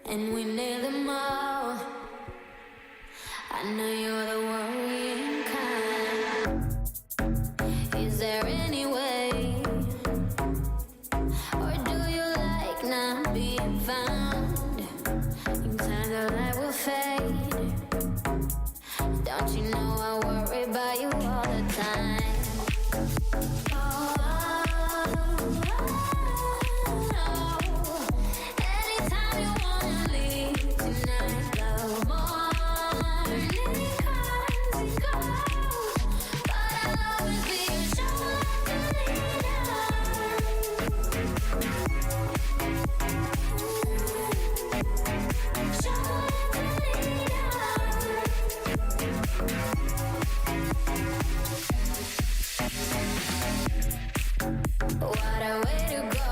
and we nail them all. I know you're the worrying kind. Is there any way, or do you like not being found? In time the light will fade. Don't you know I worry about you all the time? What a way to go.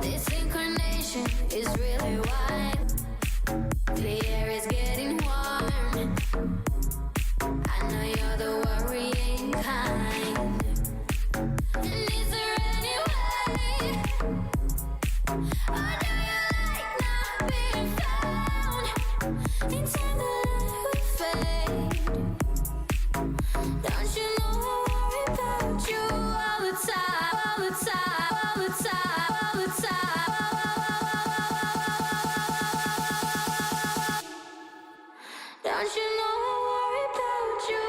This incarnation is really wide. The air is getting warm. I know you're the worrying kind. And is there any way, or do you like not being found? In time the light will fade. Don't you know I worry about you all the time, all the time, all the time, all the time. Don't you know I worry about you?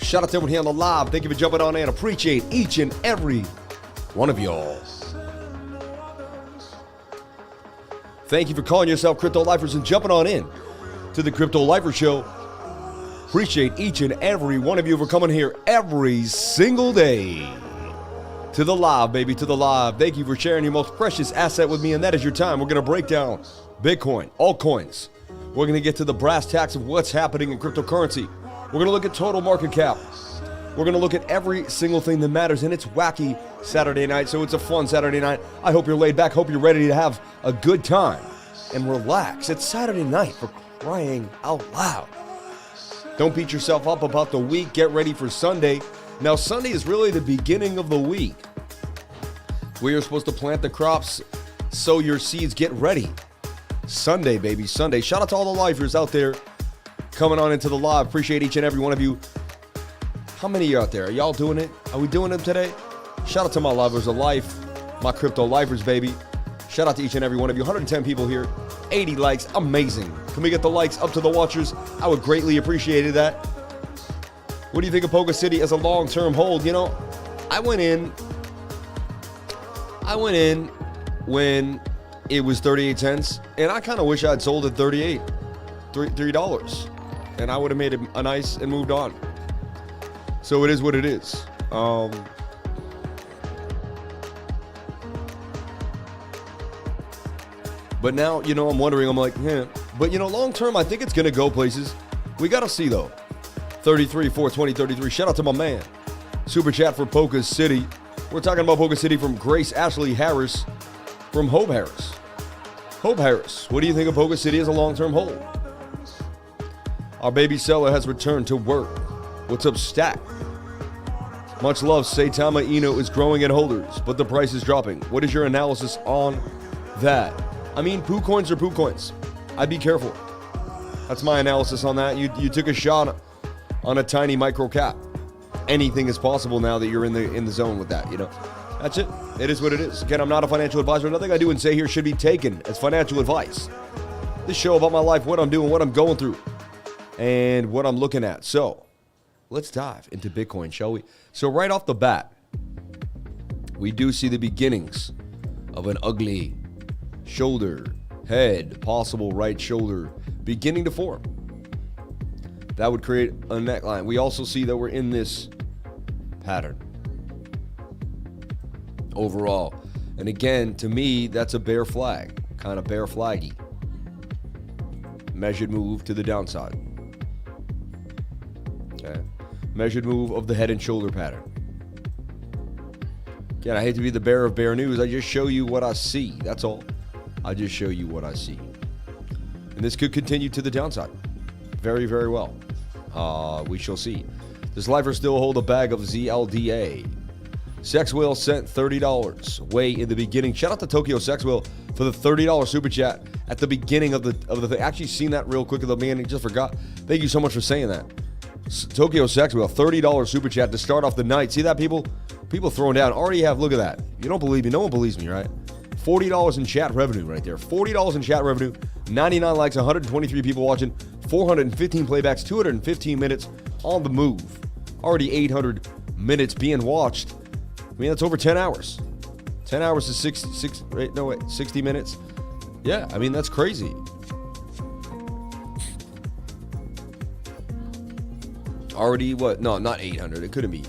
Shout out to everyone here on the live. Thank you for jumping on in. Appreciate each and every one of y'all. Thank you for calling yourself Crypto Lifers and jumping on in to the Crypto Lifer Show. Appreciate each and every one of you for coming here every single day. To the live, baby, to the live. Thank you for sharing your most precious asset with me, and that is your time. We're going to break down Bitcoin, altcoins. We're going to get to the brass tacks of what's happening in cryptocurrency. We're going to look at total market cap. We're going to look at every single thing that matters, and it's wacky Saturday night, so it's a fun Saturday night. I hope you're laid back. Hope you're ready to have a good time and relax. It's Saturday night, for crying out loud. Don't beat yourself up about the week. Get ready for Sunday. Now, Sunday is really the beginning of the week. We are supposed to plant the crops, sow your seeds, get ready. Sunday, baby, Sunday. Shout out to all the lifers out there coming on into the live. Appreciate each and every one of you. How many of you out there? Are y'all doing it? Are we doing it today? Shout out to my lovers of life, my crypto lifers, baby. Shout out to each and every one of you. 110 people here, 80 likes, amazing. Can we get the likes up to the watchers? I would greatly appreciate that. What do you think of Poker City as a long-term hold? You know, I went in when it was 38 cents, and I kind of wish I'd sold at $3. And I would have made it a nice and moved on. So it is what it is. But now, you know, I'm wondering, I'm like, yeah. But, you know, long term, I think it's going to go places. We got to see, though. 33, 420, 33. Shout out to my man. Super chat for Poker City. We're talking about Poker City from Grace Ashley Harris from Hope Harris. Hope Harris, what do you think of Poker City as a long-term hold? Our baby seller has returned to work. What's up, Stack? Much love. Saitama Inu is growing in holders, but the price is dropping. What is your analysis on that? I mean, poo coins are poo coins. I'd be careful. That's my analysis on that. You took a shot on a tiny micro cap. Anything is possible now that you're in the zone with that, you know. That's it. It is what it is. Again, I'm not a financial advisor. Nothing I do and say here should be taken as financial advice. This show about my life, what I'm doing, what I'm going through, and what I'm looking at. So, let's dive into Bitcoin, shall we? So right off the bat, we do see the beginnings of an ugly shoulder, head, possible right shoulder beginning to form. That would create a neckline. We also see that we're in this pattern overall. And again, to me, that's a bear flag, kind of bear flaggy. Measured move to the downside. Okay. Measured move of the head and shoulder pattern. Again, I hate to be the bearer of bear news. I just show you what I see. That's all. I just show you what I see. And this could continue to the downside. Very, very well. We shall see. Does Lifer still hold a bag of ZLDA? Sex Whale sent $30 way in the beginning. Shout out to Tokyo Sex Whale for the $30 super chat at the beginning of the thing. Actually seen that real quick at the beginning. Just forgot. Thank you so much for saying that. Tokyo Sex Whale, $30 super chat to start off the night. See that, people? People throwing down. Already have, look at that. You don't believe me. No one believes me, right? $40 in chat revenue right there. $40 in chat revenue. 99 likes, 123 people watching, 415 playbacks, 215 minutes on the move. Already 800 minutes being watched. I mean, that's over 10 hours. 10 hours is 60 minutes. Yeah, I mean, that's crazy. Already what? No, not 800. It couldn't be.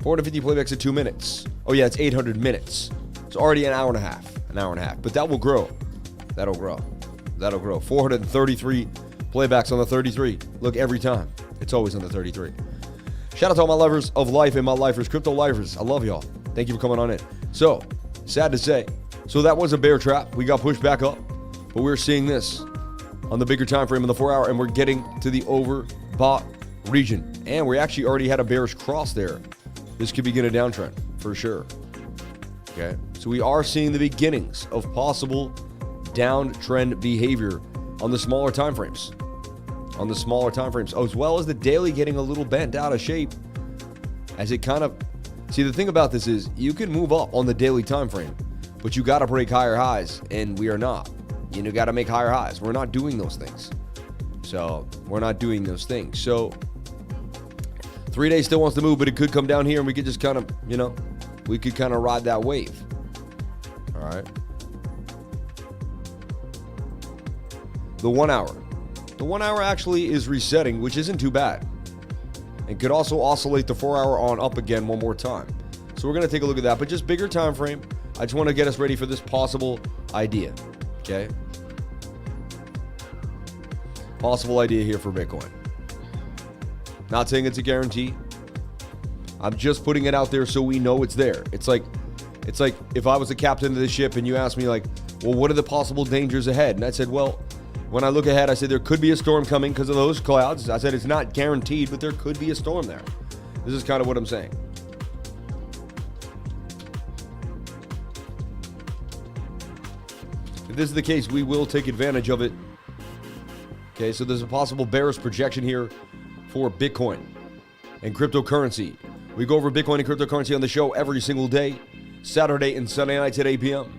450 playbacks at 2 minutes. Oh, yeah, it's 800 minutes. It's already an hour and a half. An hour and a half. But that will grow. That'll grow. That'll grow. 433 playbacks on the 33. Look, every time. It's always on the 33. Shout out to all my lovers of life and my lifers, crypto lifers. I love y'all. Thank you for coming on in. So, sad to say. So that was a bear trap. We got pushed back up. But we're seeing this on the bigger time frame in the 4 hour. And we're getting to the overbought region. And we actually already had a bearish cross there. This could begin a downtrend for sure. Okay. So we are seeing the beginnings of possible downtrend behavior on the smaller time frames. On the smaller time frames, as well as the daily getting a little bent out of shape as it kind of, see, the thing about this is you can move up on the daily time frame, but you got to break higher highs, and we are not. You got to make higher highs. We're not doing those things. So we're not doing those things. So 3 days still wants to move, but it could come down here and we could just kind of, you know, we could kind of ride that wave. All right. The 1 hour. The 1 hour actually is resetting, which isn't too bad. And could also oscillate the 4 hour on up again one more time. So we're going to take a look at that, but just bigger time frame. I just want to get us ready for this possible idea. Okay. Possible idea here for Bitcoin. Not saying it's a guarantee. I'm just putting it out there so we know it's there. It's like if I was the captain of the ship and you asked me like, well, what are the possible dangers ahead? And I said, well, when I look ahead, I said there could be a storm coming because of those clouds. I said it's not guaranteed, but there could be a storm there. This is kind of what I'm saying. If this is the case, we will take advantage of it. Okay, so there's a possible bearish projection here for Bitcoin and cryptocurrency. We go over Bitcoin and cryptocurrency on the show every single day, Saturday and Sunday nights at 8 p.m.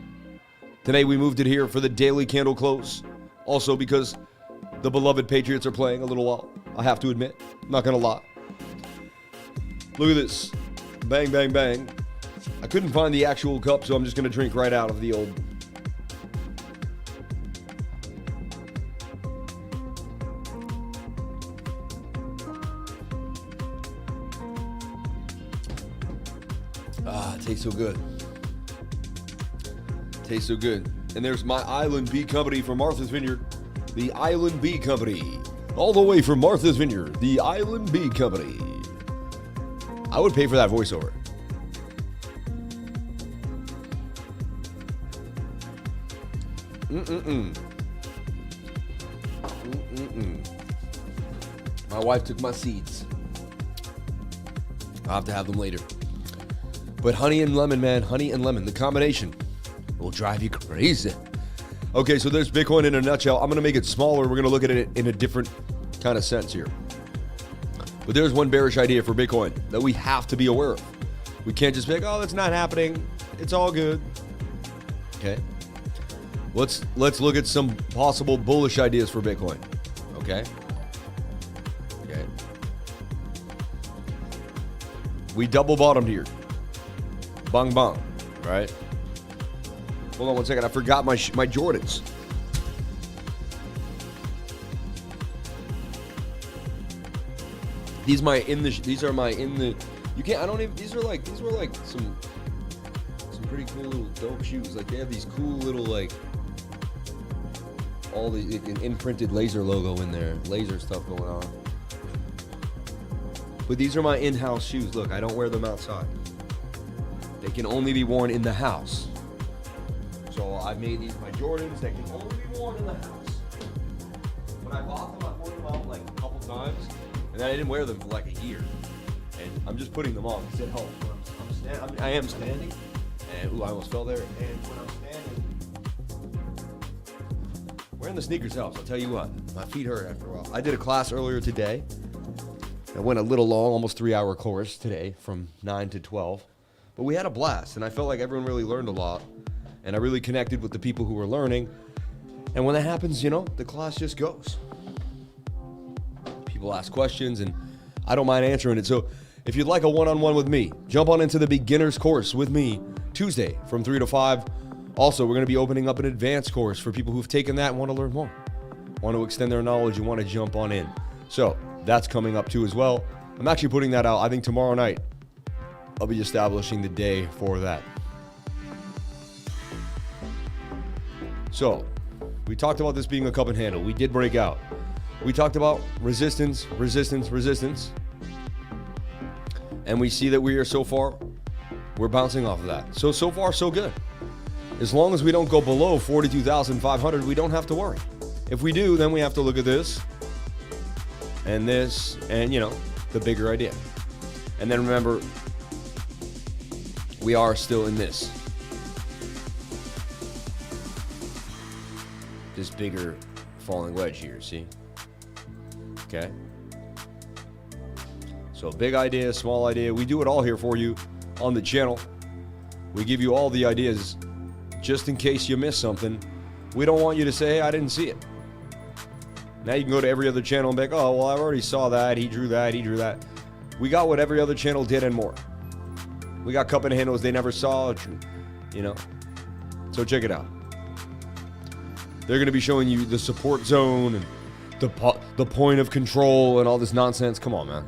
Today we moved it here for the daily candle close. Also because the beloved Patriots are playing a little while. I have to admit, I'm not going to lie. Look at this. Bang, bang, bang. I couldn't find the actual cup, so I'm just going to drink right out of the old. It tastes so good. Tastes so good. And there's my Island Bee Company from Martha's Vineyard. The Island Bee Company. All the way from Martha's Vineyard. The Island Bee Company. I would pay for that voiceover. My wife took my seeds. I'll have to have them later. But honey and lemon, man. Honey and lemon. The combination will drive you crazy. Okay, so there's Bitcoin in a nutshell. I'm going to make it smaller. We're going to look at it in a different kind of sense here. But there's one bearish idea for Bitcoin that we have to be aware of. We can't just be like, oh, that's not happening. It's all good. Okay. Let's look at some possible bullish ideas for Bitcoin. Okay. Okay. We double bottomed here. Bang, bang. Right? Hold on one second. I forgot my Jordans. These are my in the. You can't. I don't even. These were like some pretty cool little dope shoes. Like they have these cool little like all the imprinted laser logo in there, laser stuff going on. But these are my in-house shoes. Look, I don't wear them outside. They can only be worn in the house. So I made these my Jordans that can only be worn in the house. When I bought them, I wore them out like a couple times, and then I didn't wear them for like a year. And I'm just putting them on. He said, "Oh, I am standing." And ooh, I almost fell there. And when I'm standing, wearing the sneakers helps. I'll tell you what, my feet hurt after a while. I did a class earlier today. I went a little long, almost 3-hour course today from 9 to 12. But we had a blast, and I felt like everyone really learned a lot. And I really connected with the people who were learning. And when that happens, you know, the class just goes. People ask questions, and I don't mind answering it. So if you'd like a one-on-one with me, jump on into the beginner's course with me Tuesday from 3 to 5. Also, we're going to be opening up an advanced course for people who've taken that and want to learn more, want to extend their knowledge, and want to jump on in. So that's coming up too as well. I'm actually putting that out, I think, tomorrow night. I'll be establishing the day for that. So, we talked about this being a cup and handle. We did break out. We talked about resistance, resistance, resistance. And we see that we are we're bouncing off of that. So far, so good. As long as we don't go below 42,500, we don't have to worry. If we do, then we have to look at this, and you know, the bigger idea. And then remember, we are still in this bigger falling wedge here, see? Okay. So big idea, small idea. We do it all here for you on the channel. We give you all the ideas just in case you miss something. We don't want you to say, hey, I didn't see it. Now you can go to every other channel and be like, oh, well, I already saw that. He drew that. We got what every other channel did and more. We got cup and handles they never saw, you know. So check it out. They're going to be showing you the support zone and the point of control and all this nonsense. Come on, man.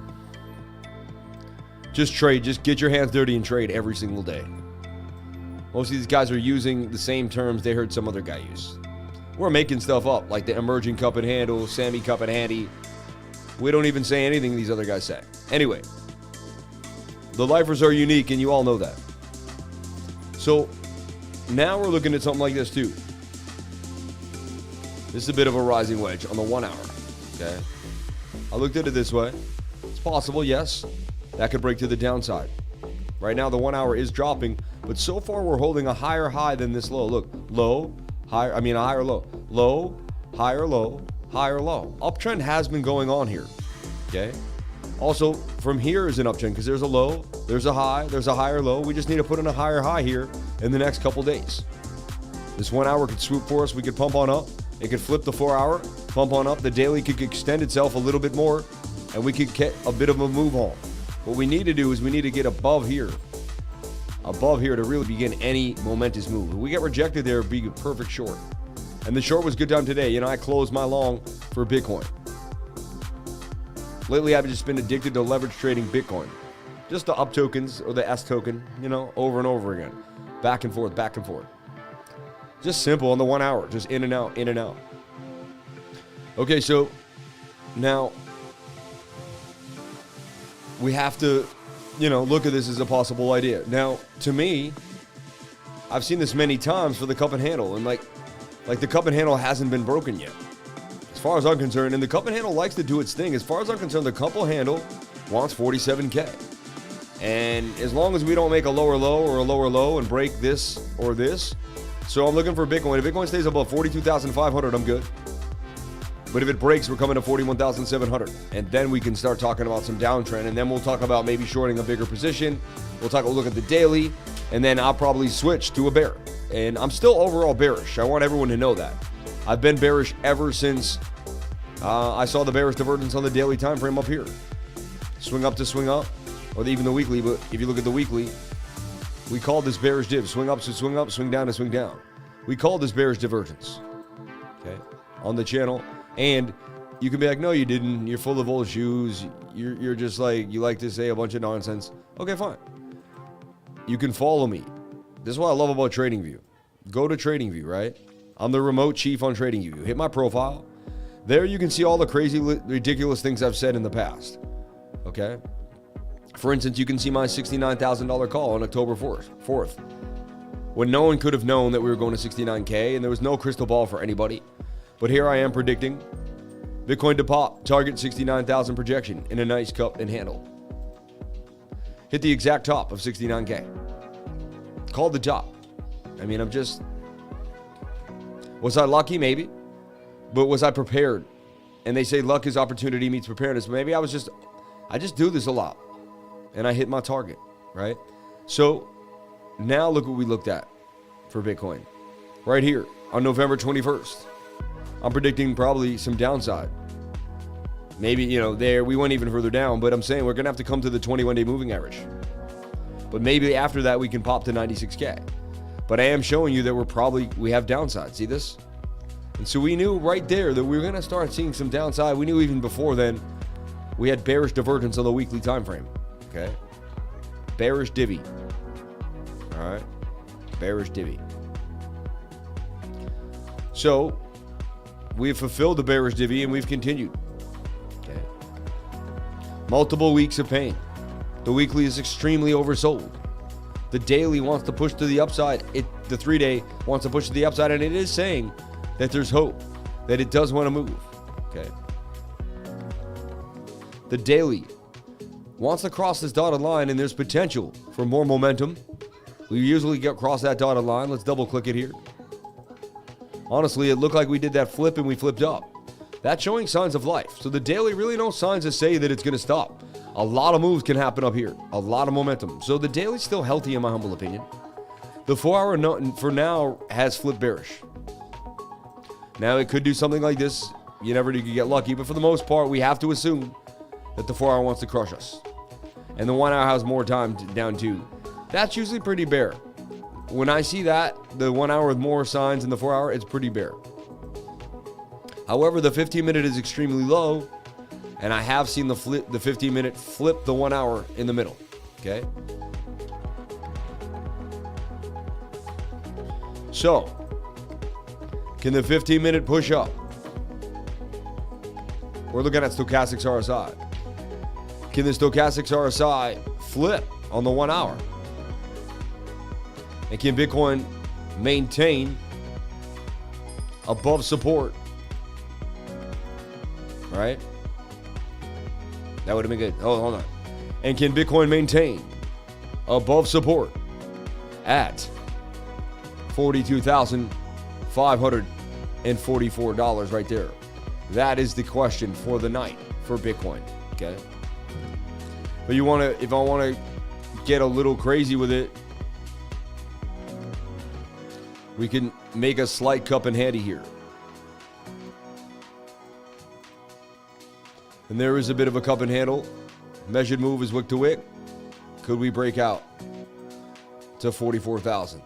Just trade. Just get your hands dirty and trade every single day. Most of these guys are using the same terms they heard some other guy use. We're making stuff up, like the emerging cup and handle, Sammy cup and handy. We don't even say anything these other guys say. Anyway, the lifers are unique, and you all know that. So now we're looking at something like this too. This is a bit of a rising wedge on the 1 hour. Okay, I looked at it this way. It's possible, yes, that could break to the downside. Right now, the 1 hour is dropping, but so far we're holding a higher high than this low. Look, low, higher. I mean, a higher low. Low, higher low, higher low. Uptrend has been going on here. Okay. Also, from here is an uptrend because there's a low, there's a high, there's a higher low. We just need to put in a higher high here in the next couple days. This 1 hour could swoop for us. We could pump on up. It could flip the 4 hour, pump on up. The daily could extend itself a little bit more, and we could get a bit of a move on. What we need to do is we need to get above here to really begin any momentous move. If we get rejected there, it'd be a perfect short. And the short was good time today. You know, I closed my long for Bitcoin. Lately, I've just been addicted to leverage trading Bitcoin. Just the up tokens or the S token, you know, over and over again. Back and forth, back and forth. Just simple on the 1 hour. Just in and out, in and out. Okay, so now we have to, you know, look at this as a possible idea. Now, to me, I've seen this many times for the cup and handle, and like the cup and handle hasn't been broken yet, as far as I'm concerned. And the cup and handle likes to do its thing. As far as I'm concerned, the cup and handle wants 47K. And as long as we don't make a lower low or a lower low and break this or this, so I'm looking for Bitcoin. If Bitcoin stays above 42,500, I'm good. But if it breaks, we're coming to 41,700. And then we can start talking about some downtrend. And then we'll talk about maybe shorting a bigger position. We'll look at the daily. And then I'll probably switch to a bear. And I'm still overall bearish. I want everyone to know that. I've been bearish ever since I saw the bearish divergence on the daily time frame up here. Swing up to swing up. Or even the weekly. But if you look at the weekly, we called this bearish div. Swing up to swing up, swing down to swing down. We called this bearish divergence. Okay? On the channel. And you can be like, no, you didn't. You're full of old shoes. You're just like, you like to say a bunch of nonsense. Okay, fine. You can follow me. This is what I love about TradingView. Go to TradingView, right? I'm the remote chief on TradingView. Hit my profile. There you can see all the crazy, ridiculous things I've said in the past. Okay? For instance, you can see my $69,000 call on October 4th. When no one could have known that we were going to 69K and there was no crystal ball for anybody. But here I am predicting Bitcoin to pop, target 69,000 projection in a nice cup and handle. Hit the exact top of 69K. Called the top. I mean, was I lucky? Maybe. But was I prepared? And they say luck is opportunity meets preparedness. Maybe I just do this a lot. And I hit my target, right? So now look what we looked at for Bitcoin. Right here on November 21st. I'm predicting probably some downside. Maybe, you know, there we went even further down, but I'm saying we're going to have to come to the 21-day moving average. But maybe after that we can pop to 96K. But I am showing you that we have downside. See this? And so we knew right there that we were going to start seeing some downside. We knew even before then we had bearish divergence on the weekly time frame. Okay? Bearish divvy. All right? Bearish divvy. So we've fulfilled the bearish divvy and we've continued. Okay. Multiple weeks of pain. The weekly is extremely oversold. The daily wants to push to the upside. The 3-day wants to push to the upside, and it is saying that there's hope, that it does want to move. Okay. The daily wants to cross this dotted line, and there's potential for more momentum. We usually get across that dotted line. Let's double click it here. Honestly, it looked like we did that flip and we flipped up. That's showing signs of life. So the daily really no signs to say that it's going to stop. A lot of moves can happen up here. A lot of momentum. So the daily's still healthy in my humble opinion. The 4 hour for now has flipped bearish. Now it could do something like this. You never do get lucky. But for the most part, we have to assume that the 4 hour wants to crush us. and the 1 hour has more time down too. That's usually pretty bare. When I see that, the 1 hour with more signs than the 4 hour, it's pretty bare. However, the 15-minute is extremely low, and I have seen the 15-minute flip the 1 hour in the middle. Okay. So, can the 15-minute push up? We're looking at stochastics RSI. Can the stochastics RSI flip on the 1 hour? And can Bitcoin maintain above support? Right? That would have been good. Oh, hold on. And can Bitcoin maintain above support at $42,544 right there? That is the question for the night for Bitcoin. Okay. But if I want to get a little crazy with it, we can make a slight cup and handy here. And there is a bit of a cup and handle. Measured move is wick to wick. Could we break out to 44,000?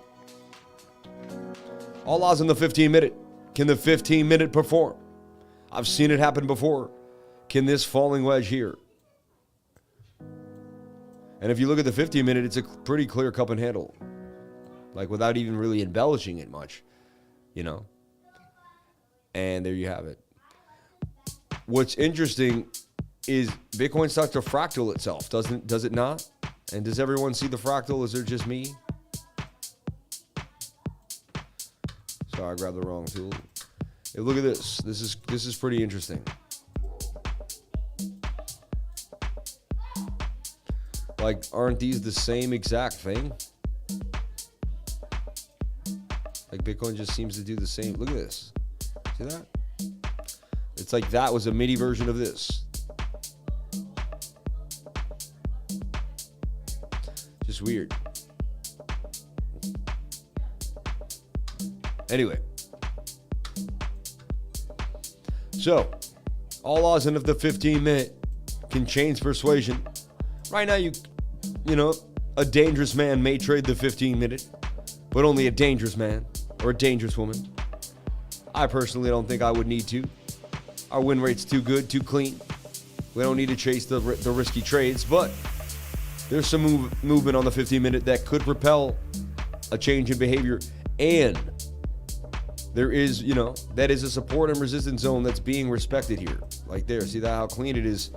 All odds on the 15-minute. Can the 15-minute perform? I've seen it happen before. Can this falling wedge here? And if you look at the 15-minute, it's a pretty clear cup and handle. Like without even really embellishing it much, you know. And there you have it. What's interesting is Bitcoin starts to fractal itself, does it not? And does everyone see the fractal? Is there just me? Sorry, I grabbed the wrong tool. Hey, look at this. This is pretty interesting. Like, aren't these the same exact thing? Like Bitcoin just seems to do the same. Look at this. See that? It's like that was a mini version of this. Just weird. Anyway. So, all odds and if the 15-minute can change persuasion. Right now, you know, a dangerous man may trade the 15-minute, but only a dangerous man or a dangerous woman. I personally don't think I would need to. Our win rate's too good, too clean. We don't need to chase the risky trades, but there's some movement on the 15-minute that could propel a change in behavior. And there is, you know, that is a support and resistance zone that's being respected here. Like there, see that how clean it is?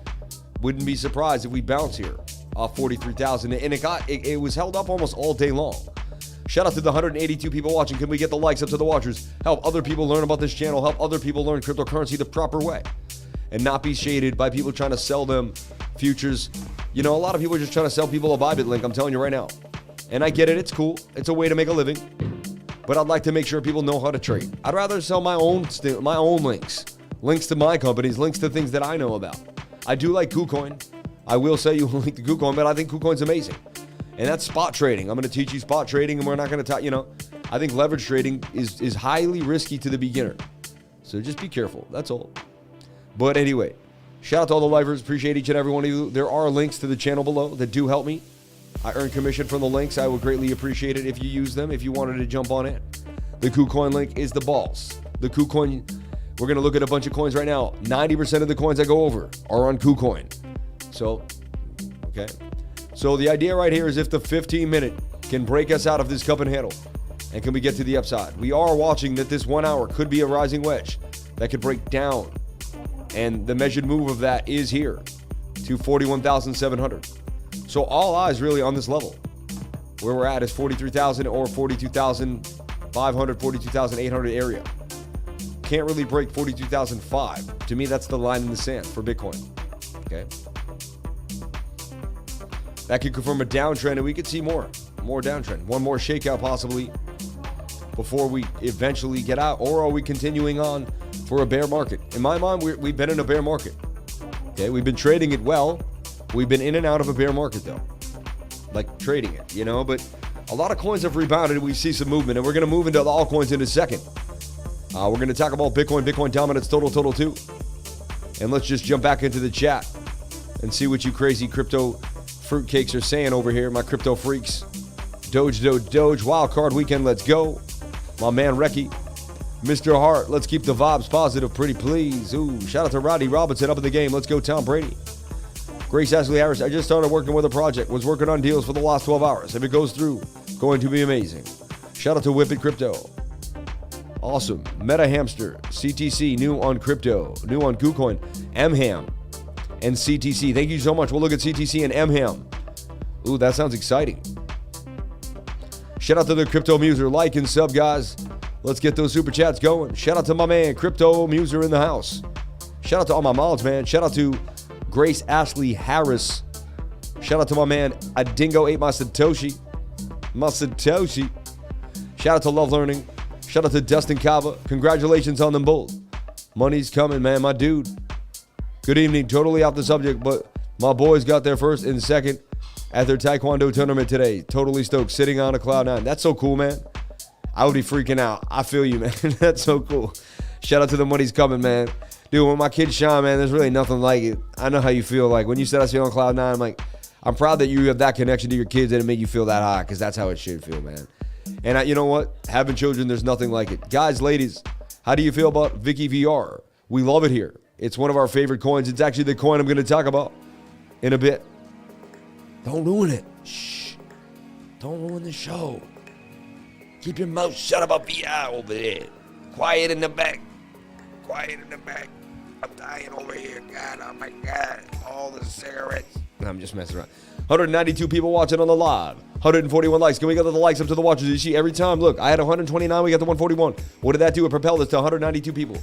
Wouldn't be surprised if we bounce here off 43,000. And it was held up almost all day long. Shout out to the 182 people watching. Can we get the likes up to the watchers? Help other people learn about this channel. Help other people learn cryptocurrency the proper way. And not be shaded by people trying to sell them futures. You know, a lot of people are just trying to sell people a Bybit link. I'm telling you right now. And I get it. It's cool. It's a way to make a living. But I'd like to make sure people know how to trade. I'd rather sell my own links. Links to my companies. Links to things that I know about. I do like KuCoin. I will say you link to KuCoin, but I think KuCoin's amazing. And that's spot trading. I'm going to teach you spot trading, and we're not going to, you know, I think leverage trading is highly risky to the beginner. So just be careful. That's all. But anyway, shout out to all the lifers. Appreciate each and every one of you. There are links to the channel below that do help me. I earn commission from the links. I would greatly appreciate it if you use them, if you wanted to jump on it. The KuCoin link is the balls. The KuCoin, we're going to look at a bunch of coins right now. 90% of the coins I go over are on KuCoin. So, okay. So the idea right here is if the 15-minute can break us out of this cup and handle, and can we get to the upside? We are watching that this 1 hour could be a rising wedge that could break down. And the measured move of that is here to 41,700. So all eyes really on this level. Where we're at is 43,000 or 42,500, 42,800 area. Can't really break 42,005. To me, that's the line in the sand for Bitcoin. Okay. That could confirm a downtrend, and we could see more downtrend. One more shakeout possibly before we eventually get out, or are we continuing on for a bear market? In my mind, we've been in a bear market. Okay, we've been trading it well. We've been in and out of a bear market though, like trading it, you know. But a lot of coins have rebounded. We see some movement, and we're going to move into the altcoins in a second. We're going to talk about Bitcoin dominance, total too, and let's just jump back into the chat and see what you crazy crypto fruitcakes are saying over here, my crypto freaks. Doge, wildcard weekend, let's go. My man Reki, Mr. Hart, let's keep the vibes positive, pretty please. Ooh, shout out to Rodney Robinson, up in the game. Let's go, Tom Brady. Grace Ashley Harris, I just started working with a project. Was working on deals for the last 12 hours. If it goes through, going to be amazing. Shout out to Whip It Crypto. Awesome. Meta Hamster, CTC, new on crypto, new on KuCoin, MHAM, and CTC. Thank you so much. We'll look at CTC and MHAM. Ooh, that sounds exciting. Shout out to the Crypto Muser. Like and sub, guys. Let's get those super chats going. Shout out to my man, Crypto Muser in the house. Shout out to all my mods, man. Shout out to Grace Ashley Harris. Shout out to my man, Adingo ate my Satoshi. My Satoshi. Shout out to Love Learning. Shout out to Dustin Kava. Congratulations on them both. Money's coming, man, my dude. Good evening. Totally off the subject, but my boys got there first and second at their Taekwondo tournament today. Totally stoked. Sitting on a cloud nine. That's so cool, man. I would be freaking out. I feel you, man. That's so cool. Shout out to the money's coming, man. Dude, when my kids shine, man, there's really nothing like it. I know how you feel. Like, when you said I feel on cloud nine, I'm like, I'm proud that you have that connection to your kids and it made you feel that high, because that's how it should feel, man. And you know what? Having children, there's nothing like it. Guys, ladies, how do you feel about Vicky VR? We love it here. It's one of our favorite coins. It's actually the coin I'm going to talk about in a bit. Don't ruin it. Shh. Don't ruin the show. Keep your mouth shut about VR over there. Quiet in the back. Quiet in the back. I'm dying over here. God, oh my God. All the cigarettes. I'm just messing around. 192 people watching on the live. 141 likes. Can we get the likes up to the watchers? You see, every time, look, I had 129, we got the 141. What did that do? It propelled us to 192 people.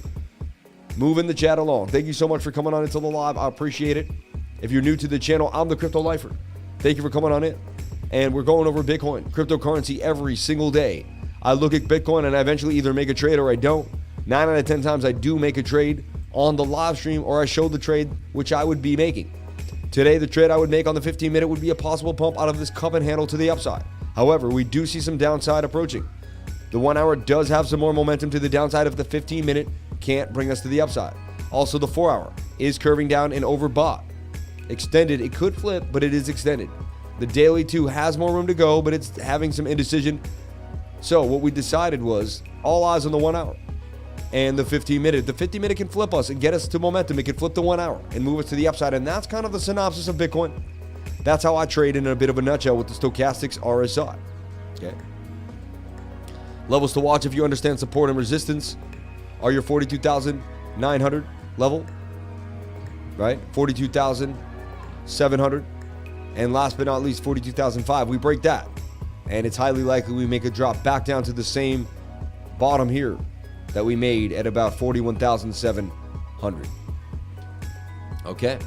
Moving the chat along. Thank you so much for coming on into the live. I appreciate it. If you're new to the channel, I'm the Crypto Lifer. Thank you for coming on in. And we're going over Bitcoin, cryptocurrency every single day. I look at Bitcoin and I eventually either make a trade or I don't. 9 out of 10 times I do make a trade on the live stream, or I show the trade which I would be making. Today, the trade I would make on the 15-minute would be a possible pump out of this cup and handle to the upside. However, we do see some downside approaching. The 1 hour does have some more momentum to the downside if the 15-minute can't bring us to the upside. Also, the 4 hour is curving down and overbought. Extended, it could flip, but it is extended. The daily too has more room to go, but it's having some indecision. So what we decided was all eyes on the 1 hour and the 15-minute. The 15-minute can flip us and get us to momentum. It can flip the 1 hour and move us to the upside. And that's kind of the synopsis of Bitcoin. That's how I trade in a bit of a nutshell with the stochastics RSI. Okay. Levels to watch if you understand support and resistance are your 42,900 level, right? 42,700. And last but not least, 42,005. We break that. And it's highly likely we make a drop back down to the same bottom here that we made at about 41,700. Okay.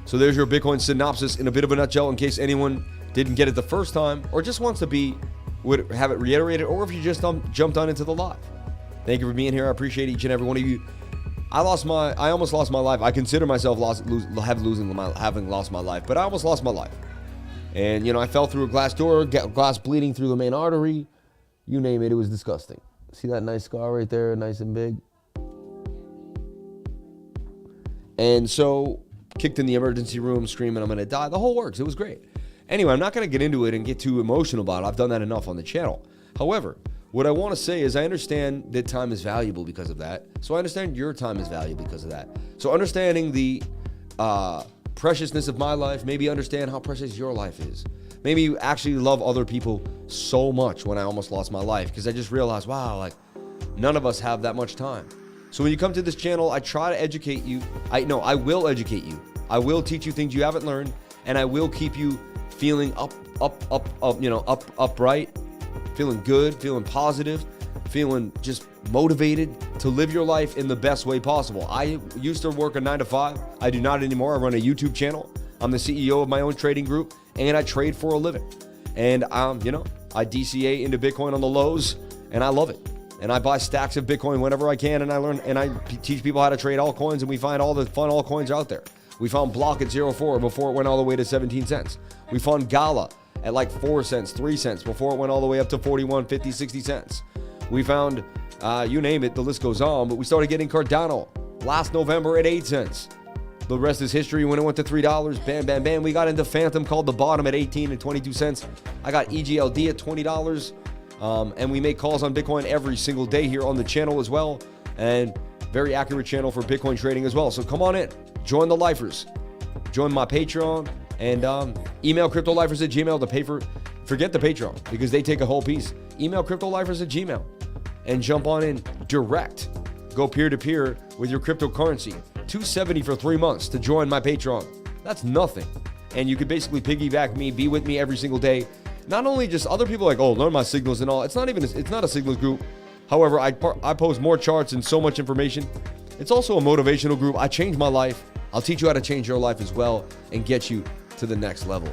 So there's your Bitcoin synopsis in a bit of a nutshell in case anyone didn't get it the first time or just wants to would have it reiterated, or if you just jumped on into the live. Thank you for being here. I appreciate each and every one of you. I almost lost my life. I consider myself having lost my life, but I almost lost my life. And, you know, I fell through a glass door, glass bleeding through the main artery. You name it, it was disgusting. See that nice scar right there, nice and big? And so, kicked in the emergency room, screaming, I'm going to die. The whole works. It was great. Anyway, I'm not going to get into it and get too emotional about it. I've done that enough on the channel. However, what I want to say is I understand that time is valuable because of that. So I understand your time is valuable because of that. So understanding the preciousness of my life, maybe understand how precious your life is. Maybe you actually love other people so much when I almost lost my life, because I just realized, wow, like none of us have that much time. So when you come to this channel, I try to educate you. I will educate you. I will teach you things you haven't learned, and I will keep you feeling upright, feeling good, feeling positive, feeling just motivated to live your life in the best way possible. I used to work a 9 to 5. I do not anymore. I run a YouTube channel. I'm the CEO of my own trading group, and I trade for a living. And I DCA into Bitcoin on the lows, and I love it. And I buy stacks of Bitcoin whenever I can, and I learn, and I teach people how to trade altcoins, and we find all the fun altcoins out there. We found Block at 0.4 before it went all the way to 17 cents. We found Gala at like 4 cents, 3 cents before it went all the way up to 41, 50, 60 cents. We found, you name it, the list goes on, but we started getting Cardano last November at 8 cents. The rest is history. When it went to $3, bam, bam, bam. We got into Phantom, called the bottom at 18 and 22 cents. I got EGLD at $20. And we make calls on Bitcoin every single day here on the channel as well. And very accurate channel for Bitcoin trading as well. So come on in. Join the lifers. Join my Patreon. And email cryptolifers@gmail to pay for... Forget the Patreon, because they take a whole piece. Email cryptolifers@gmail and jump on in direct. Go peer-to-peer with your cryptocurrency. $270 for 3 months to join my Patreon. That's nothing. And you could basically piggyback me, be with me every single day. Not only just other people like, oh, learn my signals and all. It's not a signals group. However, I post more charts and so much information. It's also a motivational group. I changed my life. I'll teach you how to change your life as well and get you to the next level.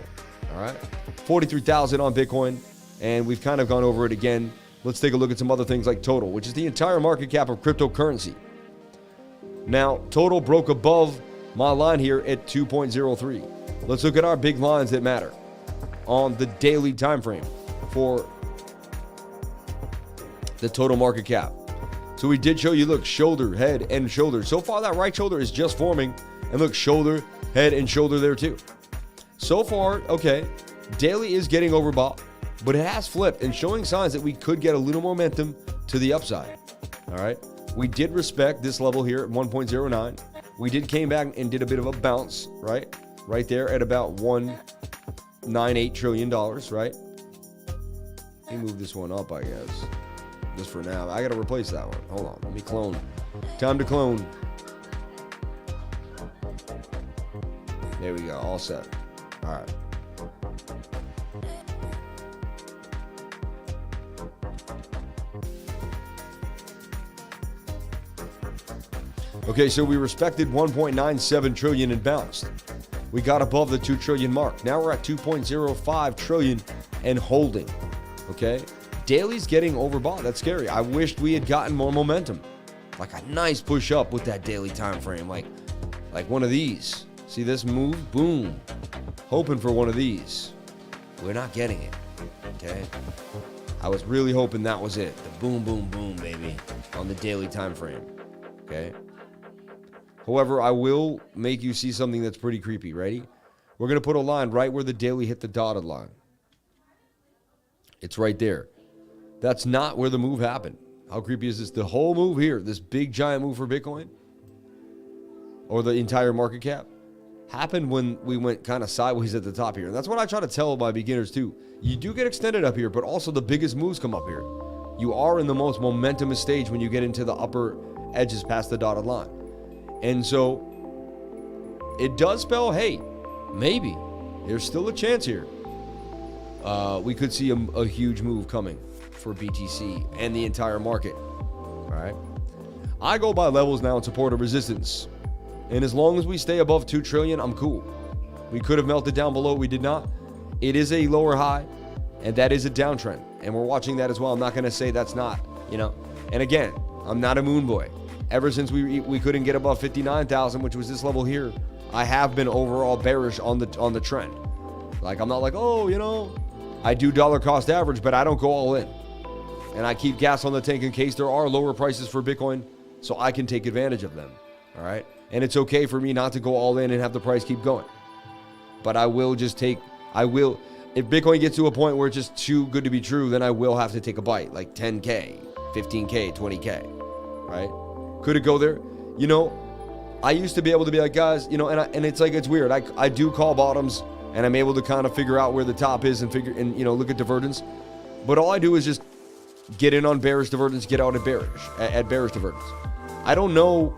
All right? 43,000 on Bitcoin. And we've kind of gone over it again. Let's take a look at some other things like total, which is the entire market cap of cryptocurrency. Now, total broke above my line here at 2.03. Let's look at our big lines that matter on the daily time frame for the total market cap. So we did show you, look, shoulder, head, and shoulder. So far, that right shoulder is just forming. And look, shoulder, head, and shoulder there too. So far, okay, daily is getting overbought, but it has flipped and showing signs that we could get a little momentum to the upside. All right. We did respect this level here at 1.09. We did came back and did a bit of a bounce, right? Right there at about $1.98 trillion, right? Let me move this one up, I guess. Just for now. I got to replace that one. Hold on. Let me clone. Time to clone. There we go. All set. All right. Okay, so we respected 1.97 trillion and bounced. We got above the 2 trillion mark. Now we're at 2.05 trillion and holding. Okay? Daily's getting overbought. That's scary. I wished we had gotten more momentum. Like a nice push up with that daily time frame. Like one of these. See this move? Boom. Hoping for one of these. We're not getting it. Okay? I was really hoping that was it. The boom, boom, boom, baby. On the daily time frame. Okay? However, I will make you see something that's pretty creepy. Ready? We're going to put a line right where the daily hit the dotted line. It's right there. That's not where the move happened. How creepy is this? The whole move here, this big giant move for Bitcoin, or the entire market cap, happened when we went kind of sideways at the top here. And that's what I try to tell my beginners too. You do get extended up here, but also the biggest moves come up here. You are in the most momentumous stage when you get into the upper edges past the dotted line. And so it does spell, hey, maybe there's still a chance here. We could see a huge move coming for BTC and the entire market. All right. I go by levels now in support of resistance. And as long as we stay above 2 trillion, I'm cool. We could have melted down below. We did not. It is a lower high, and that is a downtrend. And we're watching that as well. I'm not going to say that's not, you know. And again, I'm not a moon boy. Ever since we couldn't get above 59,000, which was this level here, I have been overall bearish on the trend. Like, I'm not like, oh, you know, I do dollar cost average, but I don't go all in. And I keep gas on the tank in case there are lower prices for Bitcoin so I can take advantage of them. All right. And it's okay for me not to go all in and have the price keep going. But I will just if Bitcoin gets to a point where it's just too good to be true, then I will have to take a bite, like 10K, 15K, 20K, right? Could it go there? You know, I used to be able to be like, guys, you know, and it's like, it's weird. I do call bottoms and I'm able to kind of figure out where the top is and look at divergence. But all I do is just get in on bearish divergence, get out at bearish divergence. I don't know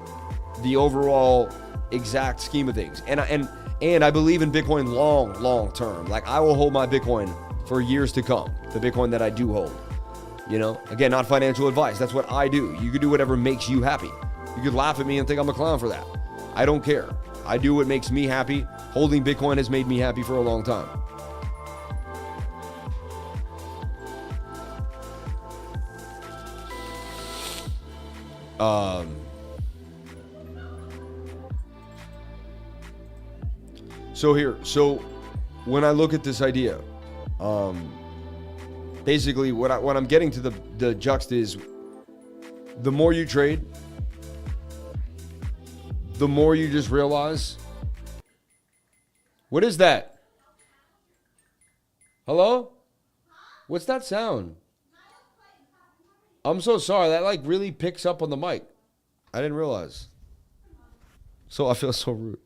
the overall exact scheme of things. And I believe in Bitcoin long term. Like, I will hold my Bitcoin for years to come, the Bitcoin that I do hold. You know, again, not financial advice. That's what I do. You can do whatever makes you happy. You could laugh at me and think I'm a clown for that. I don't care. I do what makes me happy. Holding Bitcoin has made me happy for a long time. So when I look at this idea, basically what I'm getting to the juxt is, the more you trade, the more you just realize What is that? Hello? What's that sound? I'm so sorry. That like really picks up on the mic. I didn't realize. So I feel so rude.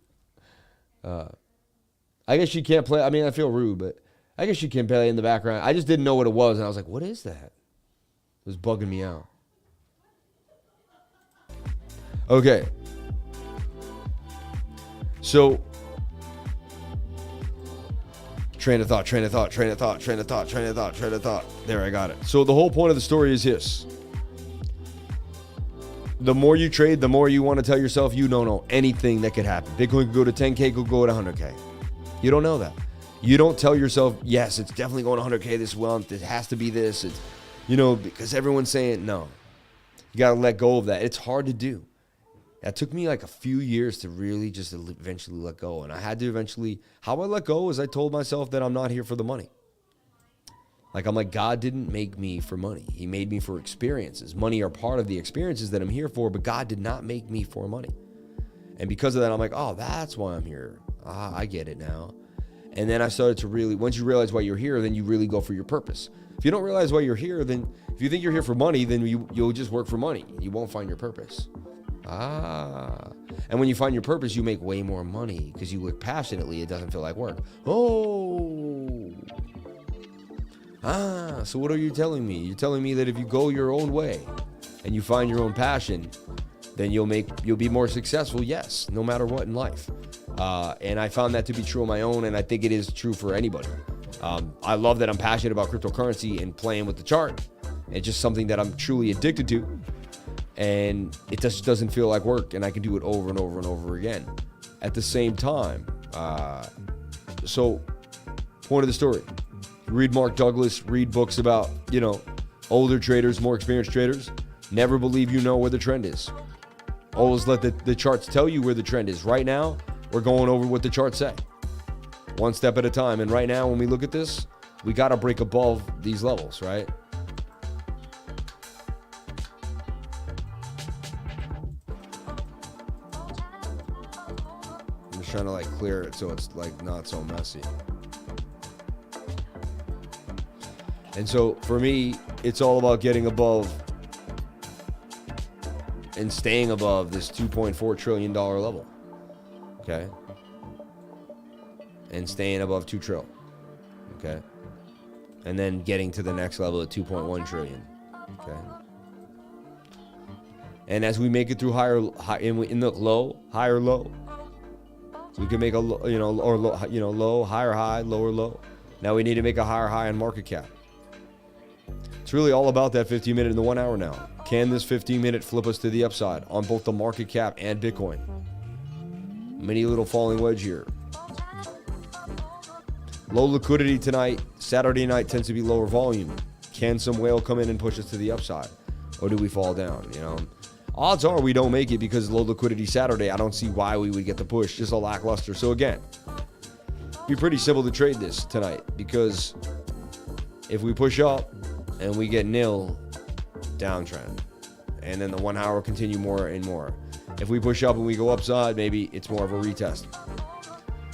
I guess you can't play. I mean, I feel rude, but I guess you can play in the background. I just didn't know what it was, and I was like, what is that? It was bugging me out. Okay. So, train of thought. There, I got it. So the whole point of the story is this. The more you trade, the more you want to tell yourself you don't know anything that could happen. Bitcoin could go to 10K, could go to 100K. You don't know that. You don't tell yourself, yes, it's definitely going to 100K this month. It has to be this. It's, because everyone's saying no. You got to let go of that. It's hard to do. It took me like a few years to really just eventually let go. And I had to eventually, how I let go is I told myself that I'm not here for the money. I'm like, God didn't make me for money. He made me for experiences. Money are part of the experiences that I'm here for, but God did not make me for money. And because of that, I'm like, oh, that's why I'm here. I get it now. And then I started to really, once you realize why you're here, then you really go for your purpose. If you don't realize why you're here, then if you think you're here for money, then you'll just work for money. You won't find your purpose. And when you find your purpose, you make way more money because you work passionately. It doesn't feel like work. So what are you telling me? You're telling me that if you go your own way and you find your own passion, then you'll be more successful. Yes, no matter what in life. And I found that to be true on my own, and I think it is true for anybody. I love that I'm passionate about cryptocurrency and playing with the chart. It's just something that I'm truly addicted to, and it just doesn't feel like work, and I can do it over and over and over again. At the same time, so point of the story, read Mark Douglas, read books about, older traders, more experienced traders. Never believe you know where the trend is. Always let the charts tell you where the trend is. Right now, we're going over what the charts say. One step at a time. And right now, when we look at this, we got to break above these levels, right? I'm just trying to clear it so it's not so messy. And so for me, it's all about getting above and staying above this $2.4 trillion level. Okay. And staying above 2 trillion. Okay. And then getting to the next level at 2.1 trillion. Okay. And as we make it through in the low, higher low, we can make a low, higher high, lower low. Now we need to make a higher high on market cap. It's really all about that 15-minute and the 1 hour now. Can this 15-minute flip us to the upside on both the market cap and Bitcoin? Mini little falling wedge here. Low liquidity tonight. Saturday night tends to be lower volume. Can some whale come in and push us to the upside? Or do we fall down? Odds are we don't make it because low liquidity Saturday. I don't see why we would get the push. Just a lackluster. So again, it'd be pretty simple to trade this tonight because if we push up and we get nil, downtrend. And then the 1 hour continue more and more. If we push up and we go upside, maybe it's more of a retest.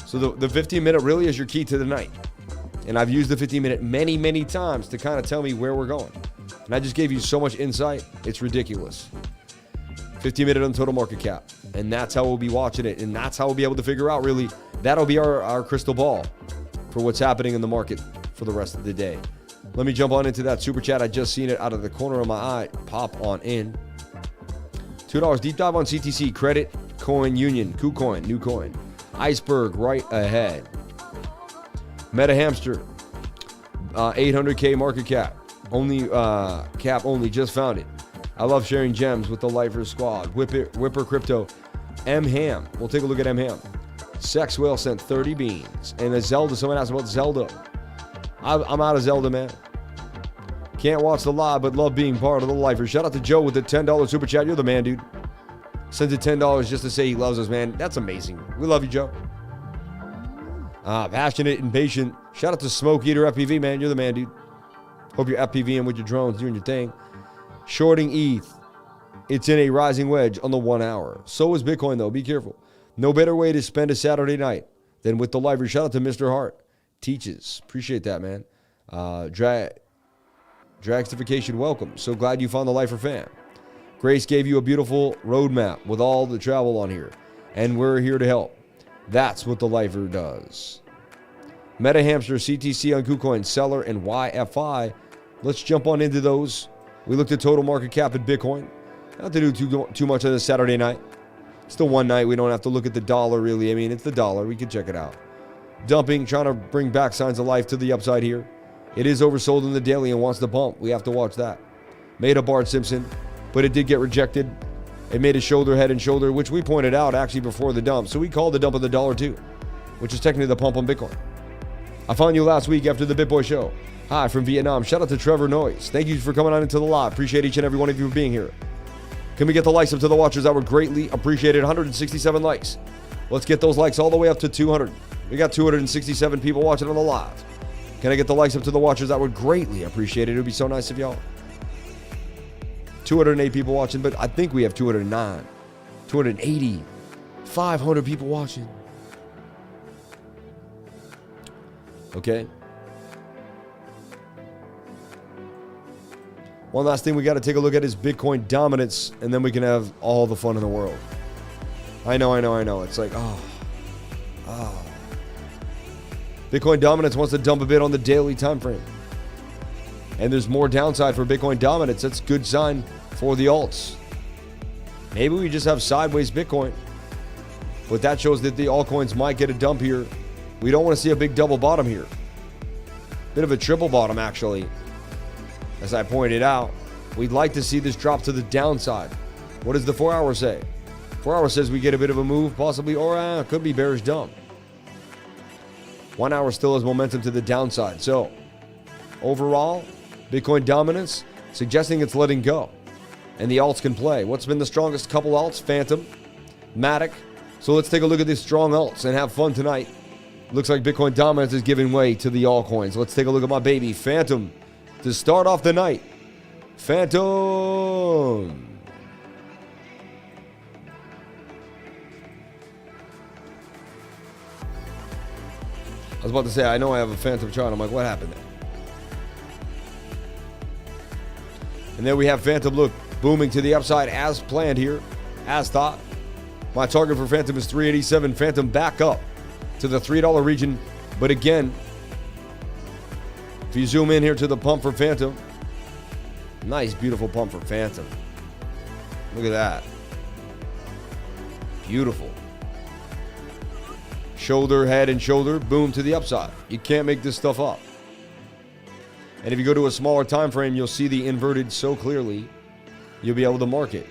So the 15-minute really is your key to the night. And I've used the 15-minute many, many times to kind of tell me where we're going. And I just gave you so much insight, it's ridiculous. 15-minute on total market cap. And that's how we'll be watching it. And that's how we'll be able to figure out, really, that'll be our crystal ball for what's happening in the market for the rest of the day. Let me jump on into that super chat. I just seen it out of the corner of my eye. Pop on in. $2 deep dive on CTC. Credit Coin Union. KuCoin. New coin. Iceberg right ahead. Meta Hamster. 800K market cap. Only cap only. Just found it. I love sharing gems with the Lifers squad. Whipper Crypto. MHAM. We'll take a look at MHAM. Sex Whale sent 30 beans. And a Zelda. Someone asked about Zelda. I'm out of Zelda, man. Can't watch the live, but love being part of the Lifers. Shout out to Joe with the $10 super chat. You're the man, dude. Sends it $10 just to say he loves us, man. That's amazing. We love you, Joe. Passionate and patient. Shout out to Smoke Eater FPV, man. You're the man, dude. Hope you're FPVing with your drones, doing your thing. Shorting ETH. It's in a rising wedge on the 1 hour. So is Bitcoin, though. Be careful. No better way to spend a Saturday night Then with the lifer, shout out to Mr. Hart. Teaches. Appreciate that, man. Dragstification, welcome. So glad you found the lifer fam. Grace gave you a beautiful roadmap with all the travel on here. And we're here to help. That's what the lifer does. Meta Hamster, CTC on KuCoin, CELR, and YFI. Let's jump on into those. We looked at total market cap in Bitcoin. Not to do too much on this Saturday night. Still one night. We don't have to look at the dollar, really. I mean, it's the dollar. We can check it out. Dumping, trying to bring back signs of life to the upside here. It is oversold in the daily and wants to pump. We have to watch that. Made a Bart Simpson, but it did get rejected. It made a shoulder, head, and shoulder, which we pointed out actually before the dump. So we called the dump of the dollar too, which is technically the pump on Bitcoin. I found you last week after the BitBoy show. Hi from Vietnam. Shout out to Trevor Noyes. Thank you for coming on into the live. Appreciate each and every one of you for being here. Can we get the likes up to the watchers? That would greatly appreciated. 167 likes. Let's get those likes all the way up to 200. We got 267 people watching on the live. Can I get the likes up to the watchers? That would greatly appreciate it. It would be so nice of y'all. 208 people watching, but I think we have 209, 280, 500 people watching. Okay. One last thing we got to take a look at is Bitcoin dominance, and then we can have all the fun in the world. I know. It's like, Bitcoin dominance wants to dump a bit on the daily time frame. And there's more downside for Bitcoin dominance. That's a good sign for the alts. Maybe we just have sideways Bitcoin. But that shows that the altcoins might get a dump here. We don't want to see a big double bottom here. Bit of a triple bottom, actually. As I pointed out, we'd like to see this drop to the downside. What does the 4 hour say? 4 hour says we get a bit of a move, possibly, or it could be bearish dump. 1 hour still has momentum to the downside. So, overall, Bitcoin dominance, suggesting it's letting go. And the alts can play. What's been the strongest couple alts? Phantom, Matic. So let's take a look at these strong alts and have fun tonight. Looks like Bitcoin dominance is giving way to the altcoins. Let's take a look at my baby, Phantom, to start off the night. Phantom. I was about to say, I know I have a Phantom chart. I'm like, what happened there? And there we have Phantom, look, booming to the upside as planned here, as thought. My target for Phantom is 387. Phantom back up to the $3 region. But again, if you zoom in here to the pump for Phantom, nice, beautiful pump for Phantom. Look at that. Beautiful. Shoulder, head, and shoulder, boom to the upside. You can't make this stuff up. And if you go to a smaller time frame, you'll see the inverted so clearly, you'll be able to mark it.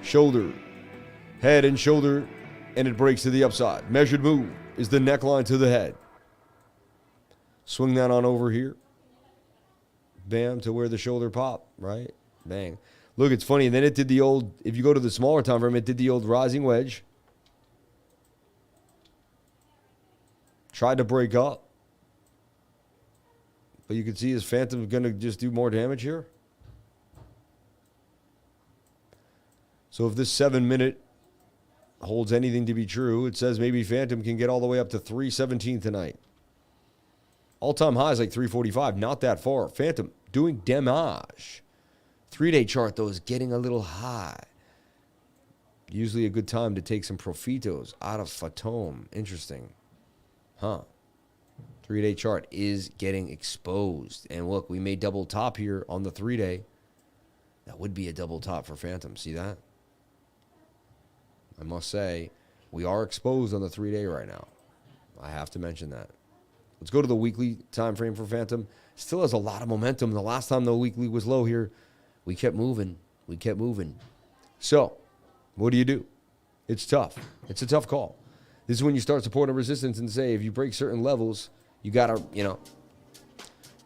Shoulder, head, and shoulder, and it breaks to the upside. Measured move is the neckline to the head. Swing that on over here. Bam, to where the shoulder popped, right? Bang. Look, it's funny. And then it did the old, if you go to the smaller time frame, it did the old rising wedge. Tried to break up. But you can see his Phantom going to just do more damage here. So if this 7 minute holds anything to be true, it says maybe Phantom can get all the way up to 317 tonight. All-time high is like 345. Not that far. Phantom doing damage. 3-day chart, though, is getting a little high. Usually a good time to take some profitos out of Phantom. Interesting. Huh. 3-day chart is getting exposed. And look, we made double top here on the 3-day. That would be a double top for Phantom. See that? I must say, we are exposed on the 3-day right now. I have to mention that. Let's go to the weekly time frame for Phantom. Still has a lot of momentum. The last time the weekly was low here, we kept moving. We kept moving. So, what do? It's tough. It's a tough call. This is when you start supporting resistance and say, if you break certain levels, you got to,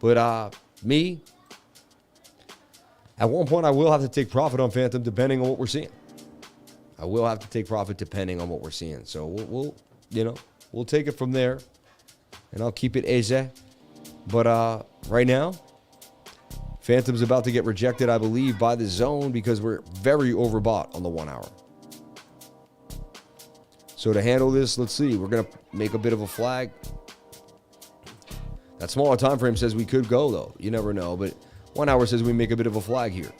But me, at one point, I will have to take profit on Phantom depending on what we're seeing. I will have to take profit depending on what we're seeing. So we'll take it from there, and I'll keep it easy. But right now, Phantom's about to get rejected, I believe, by the zone because we're very overbought on the 1 hour. So to handle this, let's see. We're going to make a bit of a flag. That smaller time frame says we could go, though. You never know. But 1 hour says we make a bit of a flag here.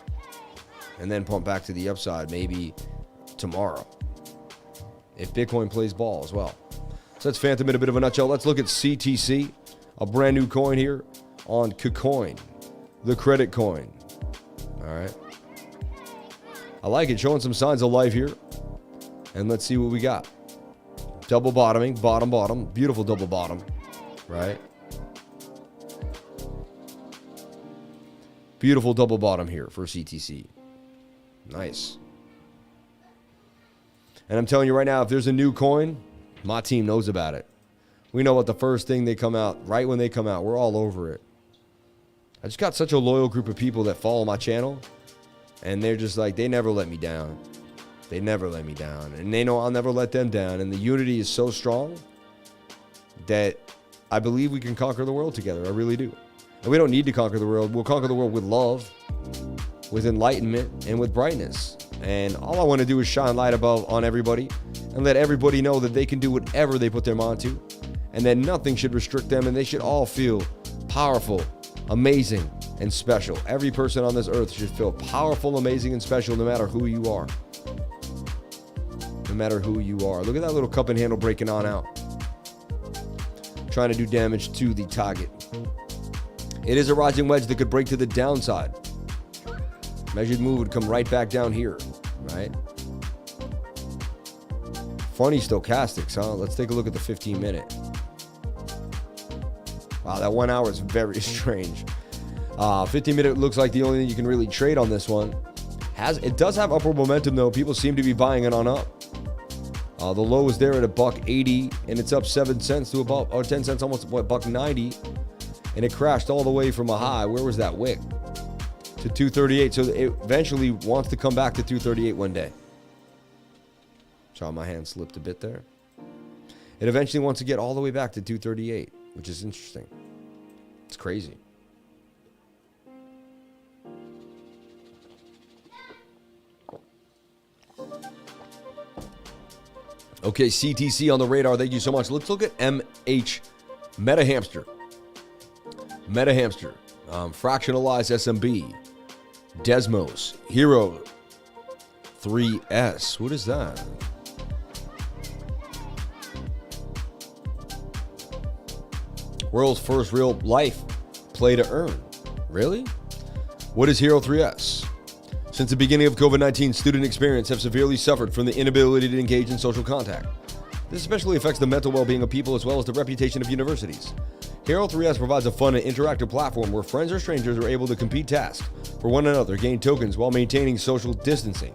And then pump back to the upside maybe tomorrow. If Bitcoin plays ball as well. So that's Phantom in a bit of a nutshell. Let's look at CTC, a brand new coin here on KuCoin, the credit coin. All right. I like it, showing some signs of life here. And let's see what we got. Double bottoming, bottom, beautiful double bottom, right? Beautiful double bottom here for CTC. Nice. And I'm telling you right now, if there's a new coin, my team knows about it. We know what the first thing they come out, right when they come out, we're all over it. I just got such a loyal group of people that follow my channel, and they're just like, they never let me down. They never let me down, and they know I'll never let them down. And the unity is so strong that I believe we can conquer the world together. I really do. And we don't need to conquer the world. We'll conquer the world with love, with enlightenment, and with brightness. And all I want to do is shine light above on everybody and let everybody know that they can do whatever they put their mind to, and that nothing should restrict them, and they should all feel powerful, amazing, and special. Every person on this earth should feel powerful, amazing, and special no matter who you are. No matter who you are. Look at that little cup and handle breaking on out. Trying to do damage to the target. It is a rising wedge that could break to the downside. Measured move would come right back down here, right? Funny stochastics, huh? Let's take a look at the 15-minute. Wow, that 1 hour is very strange. 15-minute looks like the only thing you can really trade on this one. It does have upward momentum, though. People seem to be buying it on up. The low is there at $1.80, and it's up 7 cents to about, or 10 cents, almost what, $1.90, and it crashed all the way from a high. Where was that wick? To 238. So it eventually wants to come back to 238 one day. Saw my hand slipped a bit there. It eventually wants to get all the way back to 238, which is interesting. It's crazy. Okay, CTC on the radar. Thank you so much. Let's look at MetaHamster. MetaHamster. Fractionalized SMB. Desmos. Hero 3S. What is that? World's first real life play to earn. Really? What is Hero 3S? Since the beginning of COVID-19, student experience have severely suffered from the inability to engage in social contact. This especially affects the mental well-being of people as well as the reputation of universities. Hero 3S provides a fun and interactive platform where friends or strangers are able to complete tasks for one another, gain tokens while maintaining social distancing.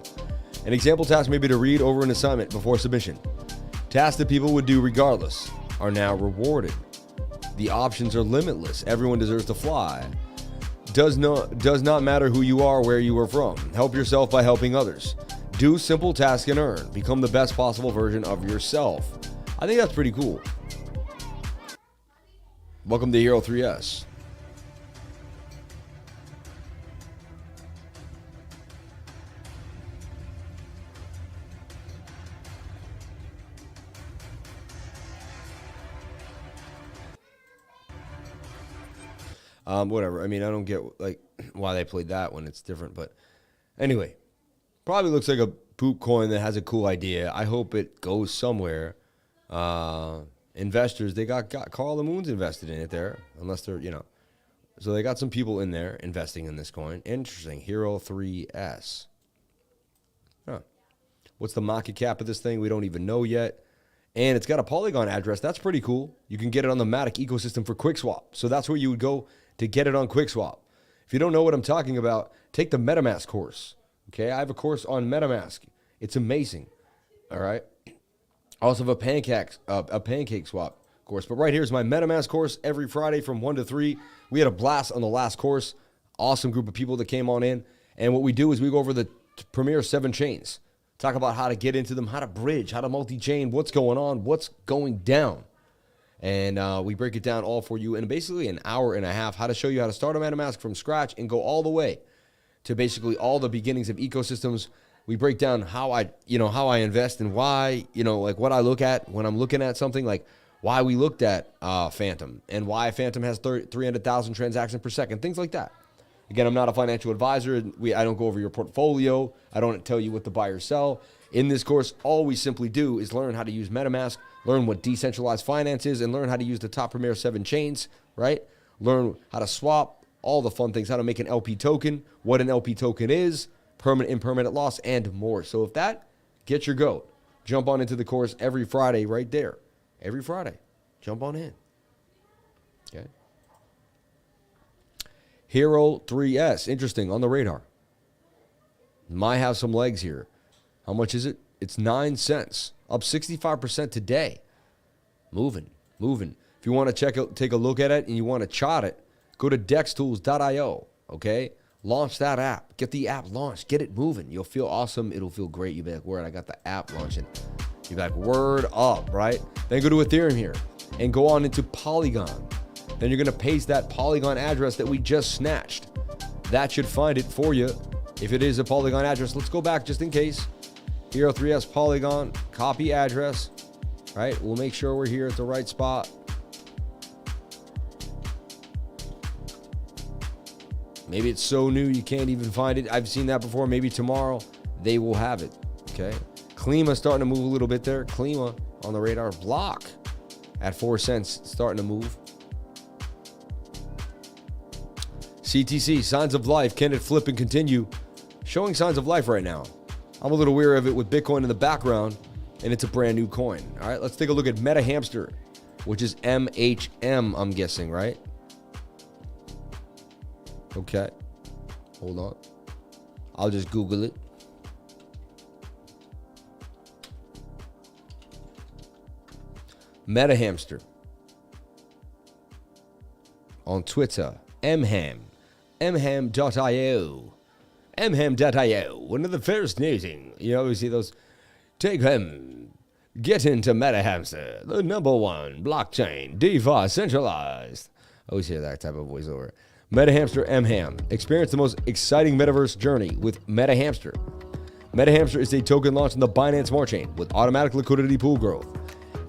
An example task may be to read over an assignment before submission. Tasks that people would do regardless are now rewarded. The options are limitless. Everyone deserves to fly. Does not matter who you are, where you are from. Help yourself by helping others. Do simple tasks and earn. Become the best possible version of yourself. I think that's pretty cool. Welcome to Hero 3S. Whatever. I mean, I don't get like why they played that when it's different, but anyway, probably looks like a poop coin that has a cool idea. I hope it goes somewhere. Investors, they got Carl the Moon's invested in it there, unless they're, so they got some people in there investing in this coin. Interesting. Hero 3S. Huh. What's the market cap of this thing? We don't even know yet. And it's got a Polygon address. That's pretty cool. You can get it on the Matic ecosystem for QuickSwap. So that's where you would go to get it on QuickSwap. If you don't know what I'm talking about, take the MetaMask course. Okay, I have a course on MetaMask. It's amazing. All right. I also have a pancake swap course. But right here is my MetaMask course every Friday from 1 to 3. We had a blast on the last course. Awesome group of people that came on in. And what we do is we go over the premier 7 chains. Talk about how to get into them, how to bridge, how to multi-chain, what's going on, what's going down. And we break it down all for you in basically an hour and a half, how to show you how to start a MetaMask from scratch and go all the way to basically all the beginnings of ecosystems, We break down how I invest and why, like what I look at when I'm looking at something, like why we looked at Phantom and why Phantom has 300,000 transactions per second, things like that. Again, I'm not a financial advisor. I don't go over your portfolio. I don't tell you what to buy or sell. In this course, all we simply do is learn how to use MetaMask, learn what decentralized finance is, and learn how to use the top premier 7 chains, right? Learn how to swap, all the fun things, how to make an LP token, what an LP token is, permanent, impermanent loss, and more. So if that gets your goat, jump on into the course every Friday right there. Every Friday. Jump on in. Okay. Hero 3S. Interesting. On the radar. Might have some legs here. How much is it? It's 9 cents. Up 65% today. Moving. If you want to take a look at it and you want to chart it, go to dextools.io. Okay? Launch that app. Get the app launched. Get it moving. You'll feel awesome. It'll feel great. You'll be like, word, I got the app launching. You'll be like, word up, right? Then go to Ethereum here and go on into Polygon. Then you're going to paste that Polygon address that we just snatched. That should find it for you. If it is a Polygon address, let's go back just in case. Hero 3S Polygon, copy address, right? We'll make sure we're here at the right spot. Maybe it's so new you can't even find it. I've seen that before. Maybe tomorrow they will have it, okay? Klima starting to move a little bit there. Klima on the radar. Block at 4 cents, starting to move. CTC, signs of life. Can it flip and continue? Showing signs of life right now. I'm a little weary of it with Bitcoin in the background, and it's a brand new coin. All right, let's take a look at MetaHamster, which is MHM, I'm guessing, right? Okay. Hold on. I'll just Google it. MetaHamster. On Twitter. MHAM. MHAM.io. MHAM.io. One of the first using. You always see those. Take him. Get into MetaHamster. The #1 blockchain. DeFi centralized. I always hear that type of voiceover. MetaHamster MHAM. Experience the most exciting metaverse journey with MetaHamster. MetaHamster is a token launched on the Binance Smart Chain with automatic liquidity pool growth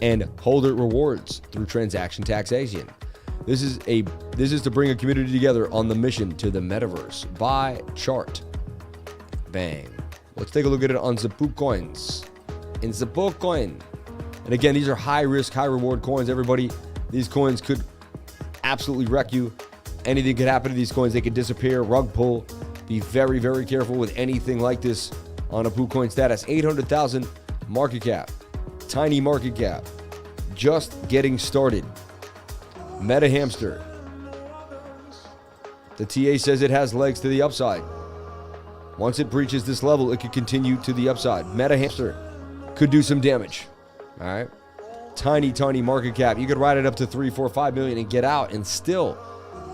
and holder rewards through transaction taxation. This is to bring a community together on the mission to the metaverse. Buy chart. Bang. Let's take a look at it on Zapoo coins. In Zapoo coin. And again, these are high risk, high reward coins. Everybody, these coins could absolutely wreck you. Anything could happen to these coins. They could disappear, rug pull. Be very, very careful with anything like this on a Poo coin status. 800,000 market cap. Tiny market cap. Just getting started. MetaHamster. The TA says it has legs to the upside. Once it breaches this level, it could continue to the upside. MetaHamster could do some damage. All right. Tiny market cap. You could ride it up to 3, 4, 5 million and get out and still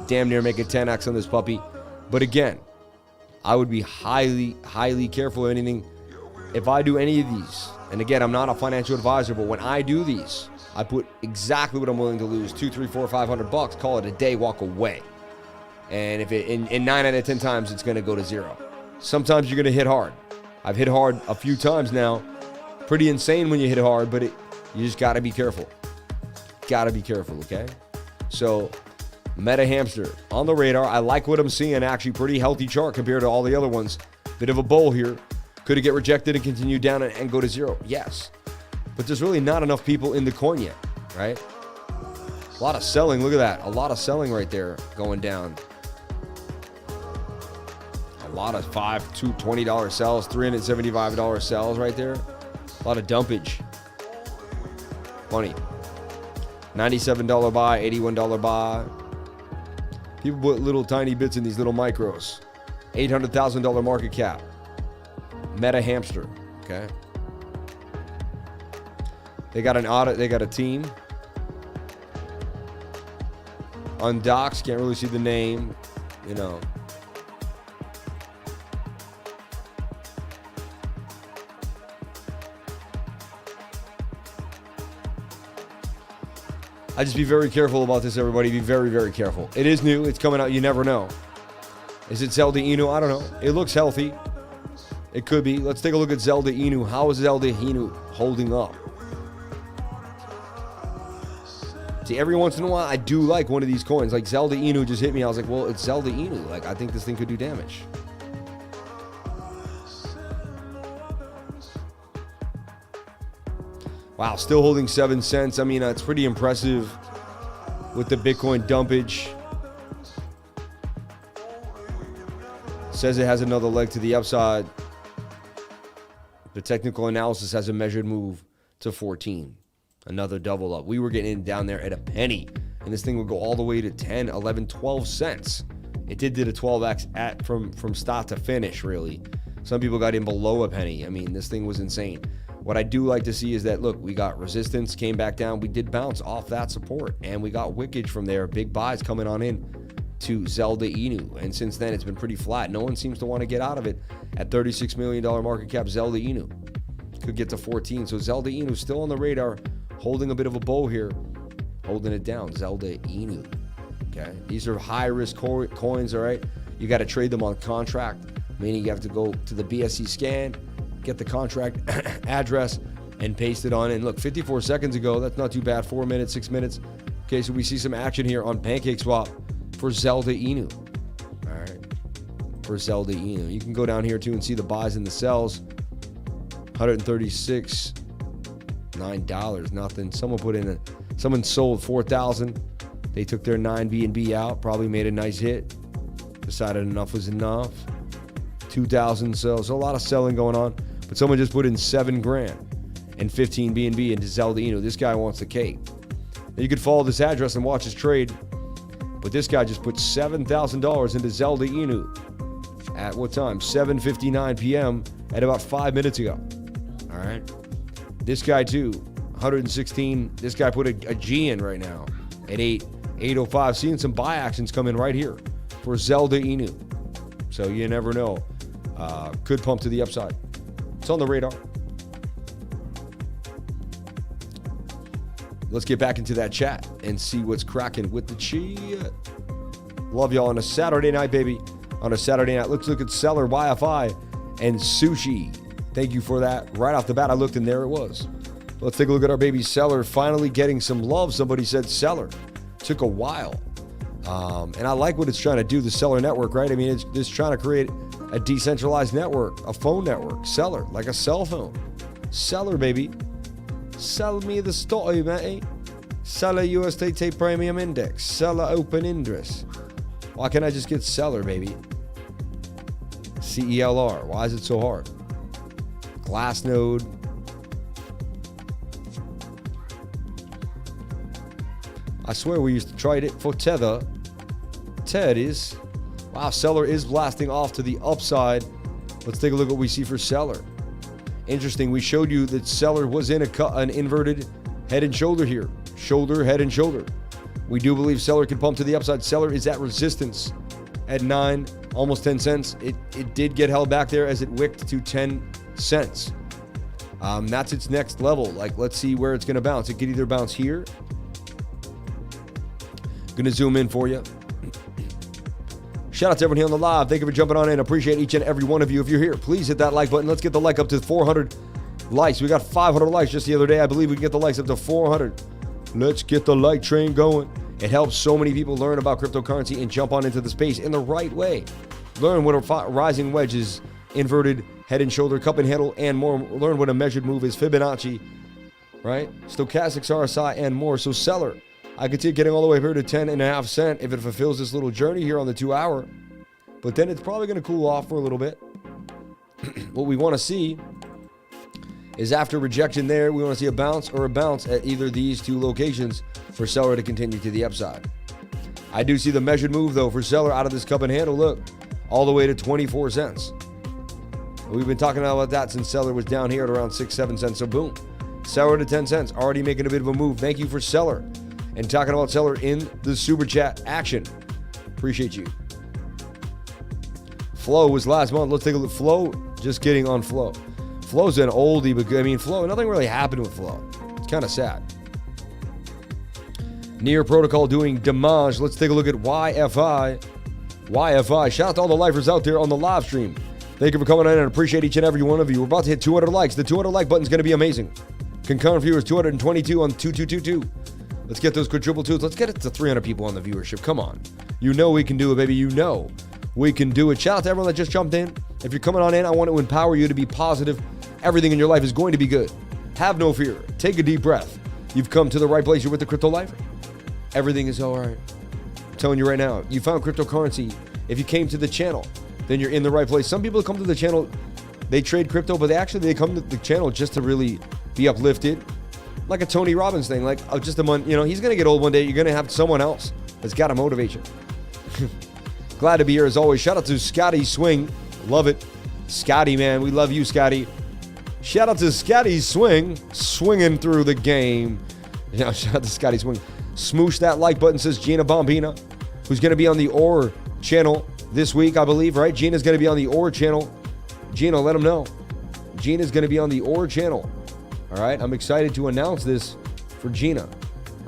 damn near make a 10x on this puppy. But again, I would be highly careful of anything. If I do any of these, and again, I'm not a financial advisor, but when I do these, I put exactly what I'm willing to lose. 2, 3, 4, $500. Call it a day, walk away. And if it in 9 out of 10 times, it's going to go to zero. Sometimes you're going to hit hard. I've hit hard a few times now. Pretty insane when you hit hard, but you just got to be careful. Got to be careful, okay? So, MetaHamster on the radar. I like what I'm seeing. Actually, pretty healthy chart compared to all the other ones. Bit of a bull here. Could it get rejected and continue down and go to zero? Yes. But there's really not enough people in the coin yet, right? A lot of selling. Look at that. A lot of selling right there going down. A lot of $5 to $20 sells, $375 sells right there. A lot of dumpage. Funny. $97 buy, $81 buy. People put little tiny bits in these little micros. $800,000 market cap. MetaHamster. Okay. They got an audit. They got a team. On docs, can't really see the name. You know. I just be very careful about this, everybody. Be very, very careful. It is new. It's coming out. You never know. Is it ZLDA? I don't know. It looks healthy. It could be. Let's take a look at ZLDA Inu. How is ZLDA Inu holding up? See, every once in a while, I do like one of these coins. Like ZLDA Inu just hit me. I was like, well, it's ZLDA Inu. Like, I think this thing could do damage. Wow, still holding 7 cents. I mean, it's pretty impressive with the Bitcoin dumpage. Says it has another leg to the upside. The technical analysis has a measured move to 14. Another double up. We were getting down there at a penny, and this thing would go all the way to 10, 11, 12 cents. It did a 12x from start to finish, really. Some people got in below a penny. I mean, this thing was insane. What I do like to see is that, look, we got resistance, came back down. We did bounce off that support, and we got wickage from there. Big buys coming on in to ZLDA Inu. And since then, it's been pretty flat. No one seems to want to get out of it at $36 million market cap. ZLDA Inu could get to 14. So ZLDA Inu still on the radar, holding a bit of a bow here, holding it down. ZLDA Inu. Okay, these are high-risk coins, all right? You got to trade them on contract, meaning you have to go to the BSC scan, get the contract address, and paste it on in. Look, 54 seconds ago, that's not too bad. 4 minutes, 6 minutes. Okay, so we see some action here on PancakeSwap for ZLDA Inu. All right, for ZLDA Inu. You can go down here too and see the buys and the sells. 136, $9, nothing. Someone sold 4,000. They took their 9 BNB out, probably made a nice hit. Decided enough was enough. 2,000 sells. So a lot of selling going on. But someone just put in 7 grand and 15 BNB into ZLDA Inu. This guy wants the cake. Now you could follow this address and watch his trade. But this guy just put $7,000 into ZLDA Inu at what time? 7:59 p.m. at about 5 minutes ago. All right. This guy too, 116. This guy put a G in right now at 8:05. Seeing some buy actions come in right here for ZLDA Inu. So you never know. Could pump to the upside. It's on the radar. Let's get back into that chat and see what's cracking with the chat. Love y'all on a Saturday night, baby. On a Saturday night. Let's look at CELR, YFI, and SUSHI. Thank you for that. Right off the bat, I looked and there it was. Let's take a look at our baby CELR finally getting some love. Somebody said CELR. Took a while. And I like what it's trying to do, the CELR network, right? I mean, it's trying to create a decentralized network, a phone network, CELR, like a cell phone. CELR, baby. Sell me the story, mate. CELR USDT Premium Index. CELR Open Interest. Why can't I just get CELR, baby? CELR. Why is it so hard? Glassnode. I swear we used to try it for Tether. Is. Wow, CELR is blasting off to the upside. Let's take a look at what we see for CELR. Interesting, we showed you that CELR was in an inverted head and shoulder here. Shoulder, head and shoulder. We do believe CELR can pump to the upside. CELR is at resistance at 9, almost 10 cents. It did get held back there as it wicked to 10 cents. That's its next level. Like, let's see where it's going to bounce. It could either bounce here. Going to zoom in for you. Shout out to everyone here on the live. Thank you for jumping on in. Appreciate each and every one of you. If you're here, please hit that like button. Let's get the like up to 400 likes. We got 500 likes just the other day. I believe we can get the likes up to 400. Let's get the like train going. It helps so many people learn about cryptocurrency and jump on into the space in the right way. Learn what a rising wedge is, inverted head and shoulder, cup and handle, and more. Learn what a measured move is, Fibonacci, right? Stochastics, RSI, and more. So CELR, I could see it getting all the way here to 10.5 cents if it fulfills this little journey here on the 2 hour. But then it's probably going to cool off for a little bit. What we want to see is after rejection there, we want to see a bounce or a bounce at either these two locations for CELR to continue to the upside. I do see the measured move, though, for CELR out of this cup and handle. Look, all the way to 24 cents. We've been talking about that since CELR was down here at around 6-7 cents. So boom, CELR to 10 cents, already making a bit of a move. Thank you for CELR. And talking about CELR in the super chat action. Appreciate you. Flow was last month. Let's take a look. Flow, just kidding on Flow. Flow's an oldie, but I mean, Flow, nothing really happened with Flow. It's kind of sad. Near Protocol doing damage. Let's take a look at YFI. YFI. Shout out to all the lifers out there on the live stream. Thank you for coming in and appreciate each and every one of you. We're about to hit 200 likes. The 200 like button is going to be amazing. Concurrent viewers, 222 on 2222. Let's get those quadruple twos. Let's get it to 300 people on the viewership. Come on. You know we can do it, baby. You know we can do it. Shout out to everyone that just jumped in. If you're coming on in, I want to empower you to be positive. Everything in your life is going to be good. Have no fear. Take a deep breath. You've come to the right place. You're with the Crypto Lifer. Everything is all right. I'm telling you right now, you found cryptocurrency. If you came to the channel, then you're in the right place. Some people come to the channel, they trade crypto, but they come to the channel just to really be uplifted. Like a Tony Robbins thing, like just a month, he's going to get old one day. You're going to have someone else that's got to motivate you. Glad to be here as always. Shout out to Scotty Swing. Love it. Scotty, man. We love you, Scotty. Shout out to Scotty Swing. Swinging through the game. Yeah, shout out to Scotty Swing. Smoosh that like button, says Gina Bombina, who's going to be on the OR channel this week, I believe, right? Gina's going to be on the OR channel. Gina, let them know. Gina's going to be on the OR channel. All right, I'm excited to announce this for Gina.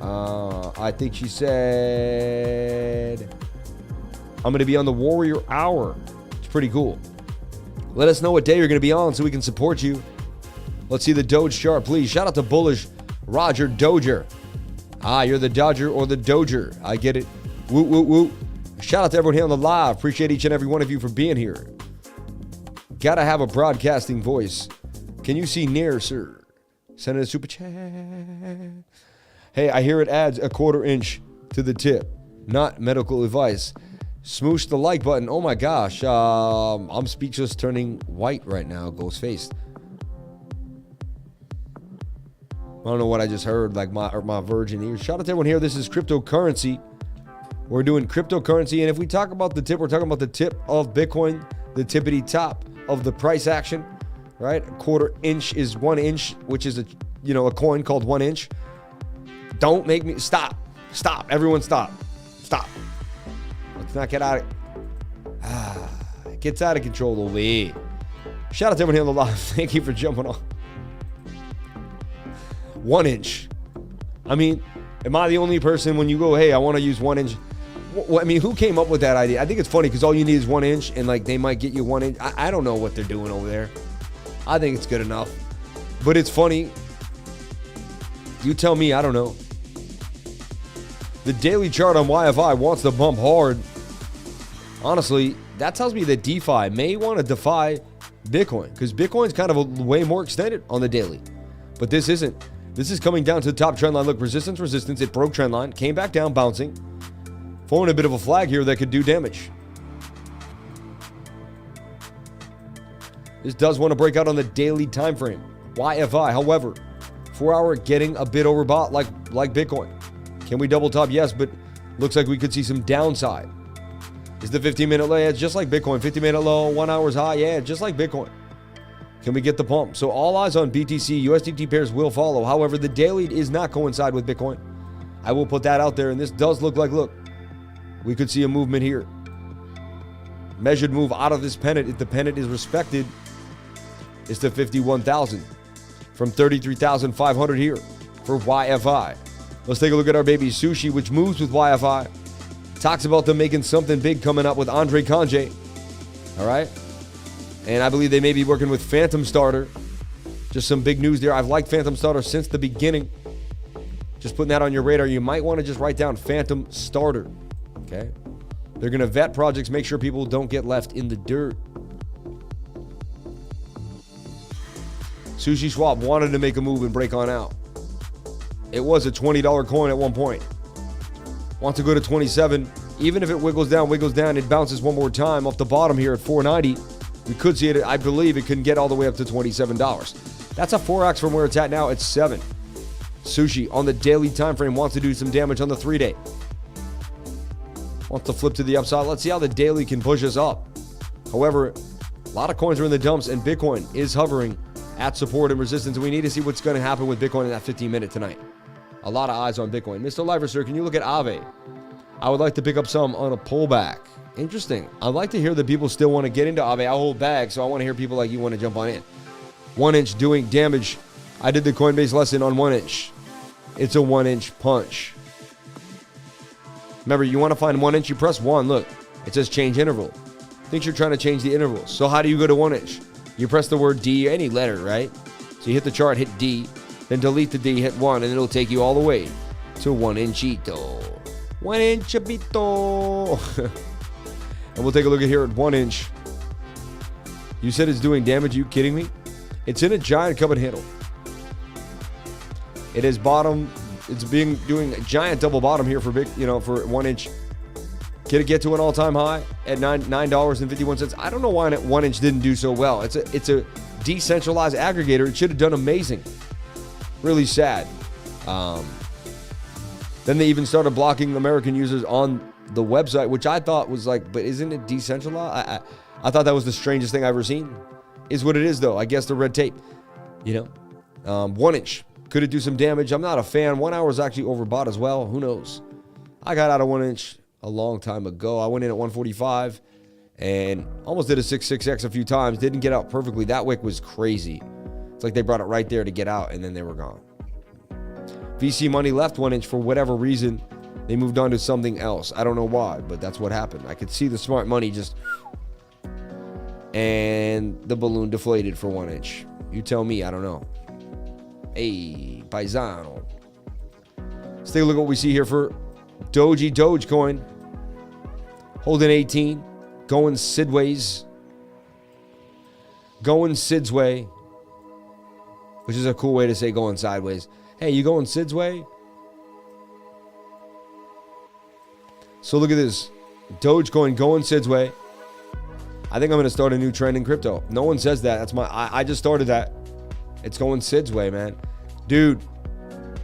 I think she said, I'm going to be on the Warrior Hour. It's pretty cool. Let us know what day you're going to be on so we can support you. Let's see the Doge chart, please. Shout out to Bullish Roger Doger. You're the Dodger or the Doger. I get it. Woo, woo, woo. Shout out to everyone here on the live. Appreciate each and every one of you for being here. Gotta have a broadcasting voice. Can you see near, sir? Send in a super chat. Hey, I hear it adds a 1/4 inch to the tip. Not medical advice. Smoosh the like button. Oh my gosh. I'm speechless, turning white right now. Ghost faced. I don't know what I just heard, like my virgin ears. Shout out to everyone here. This is cryptocurrency. We're doing cryptocurrency. And if we talk about the tip, we're talking about the tip of Bitcoin, the tippity top of the price action. Right? 1/4 inch is 1 inch, which is a coin called 1 inch. Don't make me stop. Everyone stop. Let's not get out of it gets out of control the way. Shout out to everyone here on the live. Thank you for jumping on. 1 inch. I mean, am I the only person when you go, hey, I want to use 1 inch? I mean, who came up with that idea? I think it's funny because all you need is 1 inch and like they might get you 1 inch. I don't know what they're doing over there. I think it's good enough. But it's funny. You tell me, I don't know. The daily chart on YFI wants to bump hard. Honestly, that tells me that DeFi may want to defy Bitcoin because Bitcoin's kind of way more extended on the daily. But this isn't. This is coming down to the top trend line. Look, resistance. It broke trend line, came back down, bouncing, forming a bit of a flag here that could do damage. This does want to break out on the daily time frame. YFI, however, 4 hour getting a bit overbought like Bitcoin. Can we double top? Yes, but looks like we could see some downside. Is the 15-minute low? Yeah, it's just like Bitcoin. 50-minute low, 1 hour's high. Yeah, just like Bitcoin. Can we get the pump? So all eyes on BTC. USDT pairs will follow. However, the daily is not coincide with Bitcoin. I will put that out there. And this does look like, look, we could see a movement here. Measured move out of this pennant. If the pennant is respected, it's to 51,000 from 33,500 here for YFI. Let's take a look at our baby SUSHI, which moves with YFI. Talks about them making something big coming up with Andre Conje. All right. And I believe they may be working with Phantom Starter. Just some big news there. I've liked Phantom Starter since the beginning. Just putting that on your radar. You might want to just write down Phantom Starter. Okay. They're going to vet projects, make sure people don't get left in the dirt. Sushi Swap wanted to make a move and break on out. It was a $20 coin at one point. Wants to go to 27. Even if it wiggles down, it bounces one more time off the bottom here at 490. We could see it, I believe it can get all the way up to $27. That's a 4x from where it's at now. It's 7. Sushi on the daily time frame wants to do some damage on the 3-day. Wants to flip to the upside. Let's see how the daily can push us up. However, a lot of coins are in the dumps and Bitcoin is hovering at support and resistance. And we need to see what's going to happen with Bitcoin in that 15-minute tonight. A lot of eyes on Bitcoin. Mr. Lifer, sir, can you look at AAVE? I would like to pick up some on a pullback. Interesting. I'd like to hear that people still want to get into AAVE. I hold bags, so I want to hear people like you want to jump on in. 1 inch doing damage. I did the Coinbase lesson on 1 inch. It's a 1 inch punch. Remember, you want to find 1 inch, you press 1. Look, it says change interval. thinks you're trying to change the intervals. So how do you go to 1 inch? You press the word D or any letter, right? So you hit the chart, hit D, then delete the D, hit 1, and it'll take you all the way to 1 inchito. 1 inchito. And we'll take a look at here at 1 inch. You said it's doing damage. Are you kidding me? It's in a giant cup and handle. It is bottom. It's doing a giant double bottom here for for 1 inch. Can it get to an all-time high at $9.51? I don't know why 1 inch didn't do so well. It's a decentralized aggregator. It should have done amazing. Really sad. Then they even started blocking American users on the website, which I thought was like, but isn't it decentralized? I thought that was the strangest thing I've ever seen. Is what it is, though. I guess the red tape. 1 inch. Could it do some damage? I'm not a fan. 1 hour is actually overbought as well. Who knows? I got out of 1 inch a long time ago. I went in at 145 and almost did a 6.6x a few times. Didn't get out perfectly. That wick was crazy. It's like they brought it right there to get out, and then they were gone. VC money left 1 inch for whatever reason. They moved on to something else. I don't know why, but that's what happened. I could see the smart money just... And the balloon deflated for 1 inch. You tell me, I don't know. Hey, paisano. Let's take a look at what we see here for Dogecoin. Holding 18. Going Sidways. Going Sid's way. Which is a cool way to say going sideways. Hey, you going Sid's way? So look at this. Dogecoin going Sid's way. I think I'm going to start a new trend in crypto. No one says that. I just started that. It's going Sid's way, man. Dude,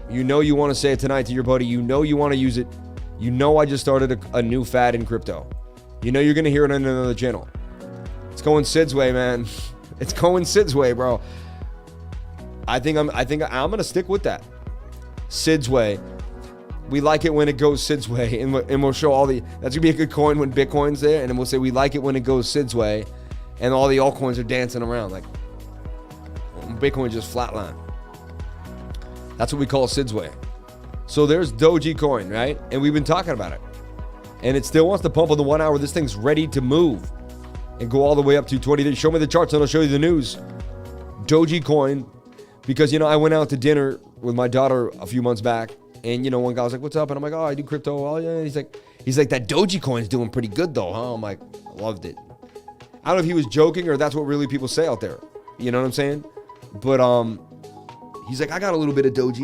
you know you want to say it tonight to your buddy. You know you want to use it. You know I just started a new fad in crypto. You know you're going to hear it on another channel. It's going Sid's way, man. It's going Sid's way, bro. I think I'm going to stick with that. Sid's way. We like it when it goes Sid's way, and we'll show all the... That's going to be a good coin when Bitcoin's there, and then we'll say we like it when it goes Sid's way, and all the altcoins are dancing around like Bitcoin just flatline. That's what we call Sid's way. So there's Dogecoin, right? And we've been talking about it. And it still wants to pump on the 1 hour. This thing's ready to move and go all the way up to 20. Show me the charts and I'll show you the news. Dogecoin, because, I went out to dinner with my daughter a few months back. And, one guy was like, what's up? And I'm like, oh, I do crypto. Oh, yeah. He's like, that Dogecoin's doing pretty good, though, huh? I'm like, loved it. I don't know if he was joking or that's what really people say out there. You know what I'm saying? But he's like, I got a little bit of Doge.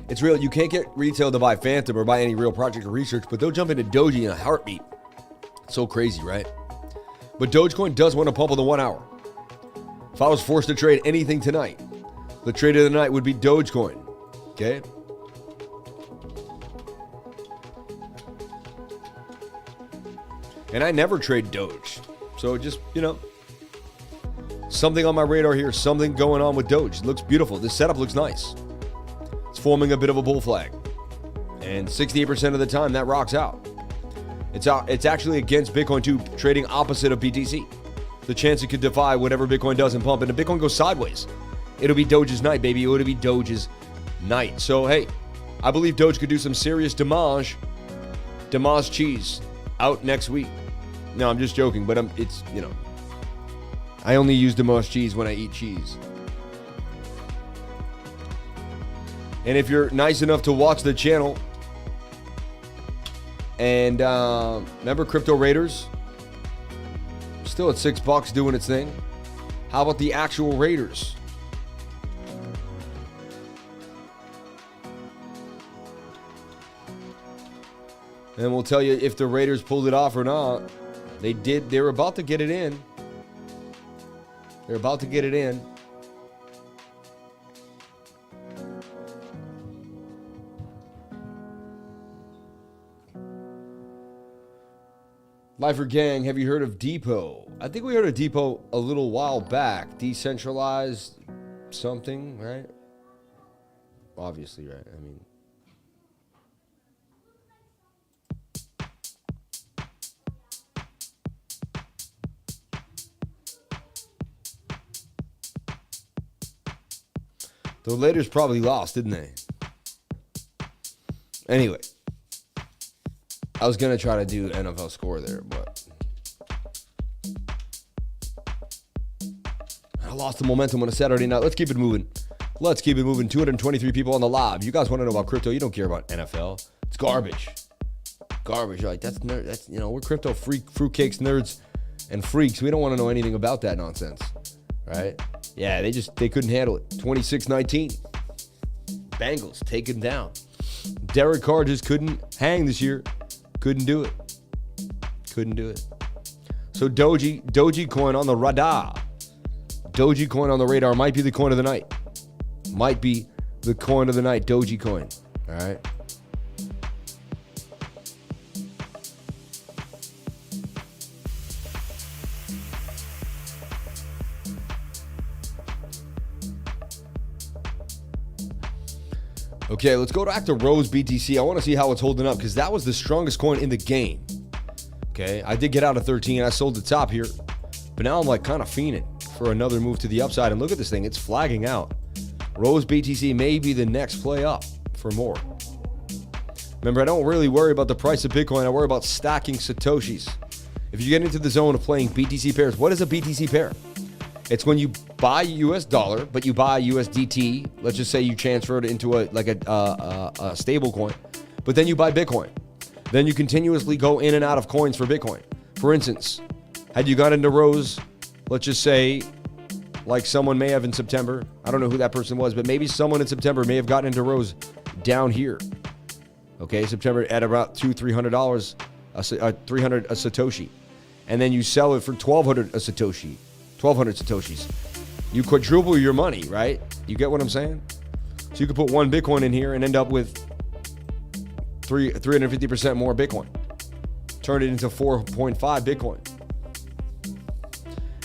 It's real. You can't get retail to buy Phantom or buy any real project or research, but they'll jump into Doge in a heartbeat. So crazy, right? But Dogecoin does want to pump on the 1 hour. If I was forced to trade anything tonight, the trade of the night would be Dogecoin. Okay? And I never trade Doge. So just, something on my radar here, something going on with Doge. It looks beautiful. This setup looks nice. It's forming a bit of a bull flag. And 68% of the time, that rocks out. It's actually against Bitcoin too, trading opposite of BTC. The chance it could defy whatever Bitcoin does and pump. And if Bitcoin goes sideways, it'll be Doge's night, baby. It'll be Doge's night. So, hey, I believe Doge could do some serious damage. Damage cheese out next week. No, I'm just joking, but I only use Damage cheese when I eat cheese. And if you're nice enough to watch the channel, and remember Crypto Raiders? Still at $6 doing its thing. How about the actual Raiders? And we'll tell you if the Raiders pulled it off or not. They did. They were about to get it in. They're about to get it in. Lifer Gang, have you heard of Depot? I think we heard of Depot a little while back. Decentralized something, right? Obviously, right? I mean... The Raiders probably lost, didn't they? Anyway, I was going to try to do NFL score there, but I lost the momentum on a Saturday night. Let's keep it moving. 223 people on the live. You guys want to know about crypto? You don't care about NFL. It's garbage. Garbage. You're like, that's nerd. That's, we're crypto fruitcakes, nerds, and freaks. We don't want to know anything about that nonsense. Right? Yeah, they couldn't handle it. 26-19. Bengals taken down. Derek Carr just couldn't hang this year. Couldn't do it. So Dogecoin on the radar. Dogecoin on the radar might be the coin of the night. Dogecoin. All right. Okay, let's go back to Rose BTC. I want to see how it's holding up because that was the strongest coin in the game. Okay, I did get out of 13. I sold the top here, but now I'm like kind of fiending for another move to the upside. And look at this thing. It's flagging out. Rose BTC may be the next play up for more. Remember, I don't really worry about the price of Bitcoin. I worry about stacking Satoshis. If you get into the zone of playing BTC pairs, what is a BTC pair? It's when you buy US dollar, but you buy USDT. Let's just say you transfer it into a stable coin, but then you buy Bitcoin. Then you continuously go in and out of coins for Bitcoin. For instance, had you got into Rose, let's just say, like someone may have in September. I don't know who that person was, but maybe someone in September may have gotten into Rose down here. Okay, September at about $200-$300, 300 a Satoshi, and then you sell it for 1,200 a Satoshi. 1,200 Satoshis. You quadruple your money, right? You get what I'm saying? So you could put one Bitcoin in here and end up with 350% more Bitcoin. Turn it into 4.5 Bitcoin.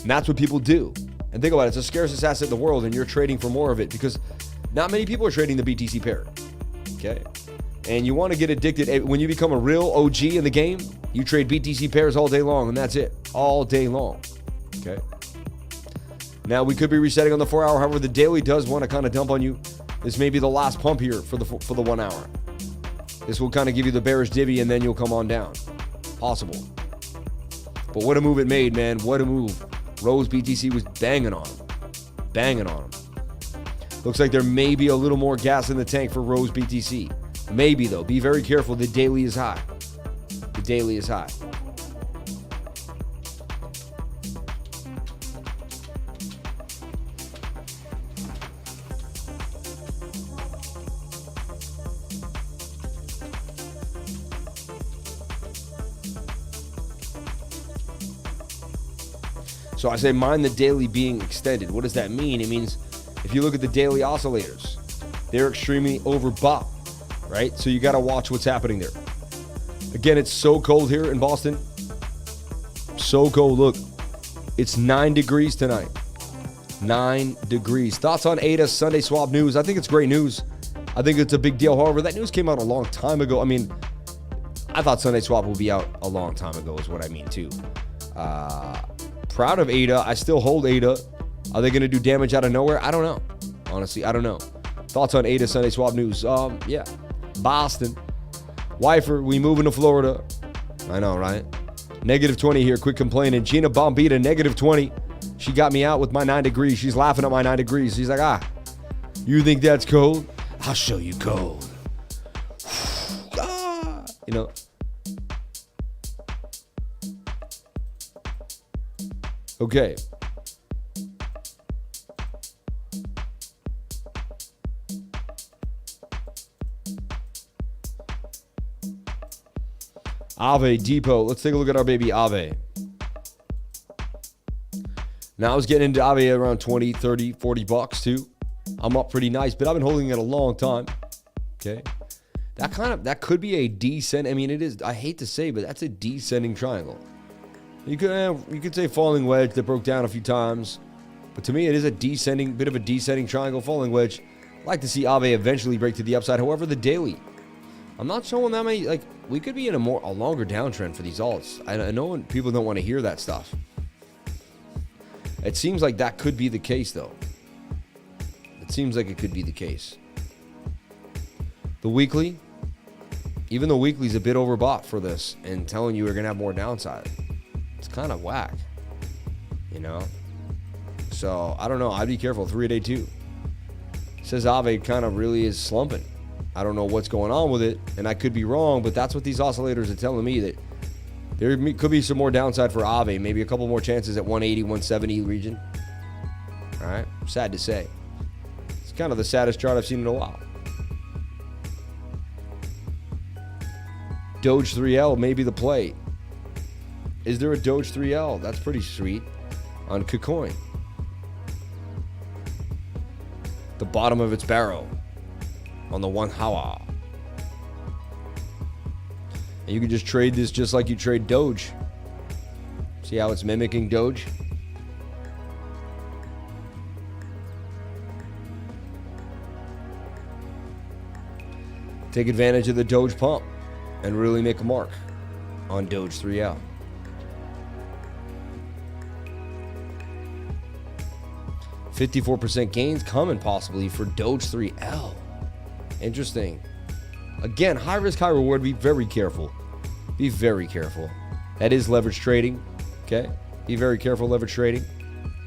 And that's what people do. And think about it. It's the scarcest asset in the world, and you're trading for more of it because not many people are trading the BTC pair. Okay? And you want to get addicted. When you become a real OG in the game, you trade BTC pairs all day long, and that's it. All day long. Okay? Now, we could be resetting on the 4 hour. However, the daily does want to kind of dump on you. This may be the last pump here for the 1 hour. This will kind of give you the bearish divvy, and then you'll come on down. Possible. But what a move it made, man. What a move. Rose BTC was banging on him. Looks like there may be a little more gas in the tank for Rose BTC. Maybe, though. Be very careful. The daily is high. So I say mind the daily being extended. What does that mean? It means if you look at the daily oscillators, they're extremely overbought, right? So you got to watch what's happening there. Again, it's so cold here in Boston. So cold. Look, it's 9 degrees tonight. 9 degrees. Thoughts on ADA Sunday swap news? I think it's great news. I think it's a big deal. However, that news came out a long time ago. I mean, I thought Sunday swap would be out a long time ago is what I mean too. Proud of ADA. I still hold ADA. Are they going to do damage out of nowhere? I don't know. Honestly, I don't know. Thoughts on ADA Sunday swap news? Yeah. Boston. Wifer, we moving to Florida. I know, right? -20 here. Quit complaining. Gina Bombita, -20. She got me out with my 9 degrees. She's laughing at my 9 degrees. She's like, you think that's cold? I'll show you cold. You know. Okay. AAVE Depot. Let's take a look at our baby AAVE. Now I was getting into AAVE around 20, 30, 40 bucks too. I'm up pretty nice, but I've been holding it a long time. Okay. That could be a descent. I mean, it is, I hate to say, but that's a descending triangle. You could say falling wedge that broke down a few times, but to me it is a bit of a descending triangle, falling wedge. I'd like to see AAVE eventually break to the upside. However, the daily, I'm not showing that many. Like, we could be in a longer downtrend for these alts. I know people don't want to hear that stuff. It seems like that could be the case, though. It seems like it could be the case. The weekly, Even the weekly's a bit overbought for this and telling you we're going to have more downside. It's kind of whack, you know? So, I don't know. I'd be careful. 3-day too. Says AAVE kind of really is slumping. I don't know what's going on with it, and I could be wrong, but that's what these oscillators are telling me, that there could be some more downside for AAVE. Maybe a couple more chances at 180, 170 region. All right? Sad to say. It's kind of the saddest chart I've seen in a while. Doge 3L may be the play. Is there a Doge 3L? That's pretty sweet. On KuCoin. The bottom of its barrel. On the 1 hour. And you can just trade this just like you trade Doge. See how it's mimicking Doge? Take advantage of the Doge pump and really make a mark on Doge 3L. %54 gains coming possibly for Doge 3L. Interesting. Again, high risk, high reward. Be very careful. Be very careful. That is leverage trading. Okay? Be very careful, leverage trading.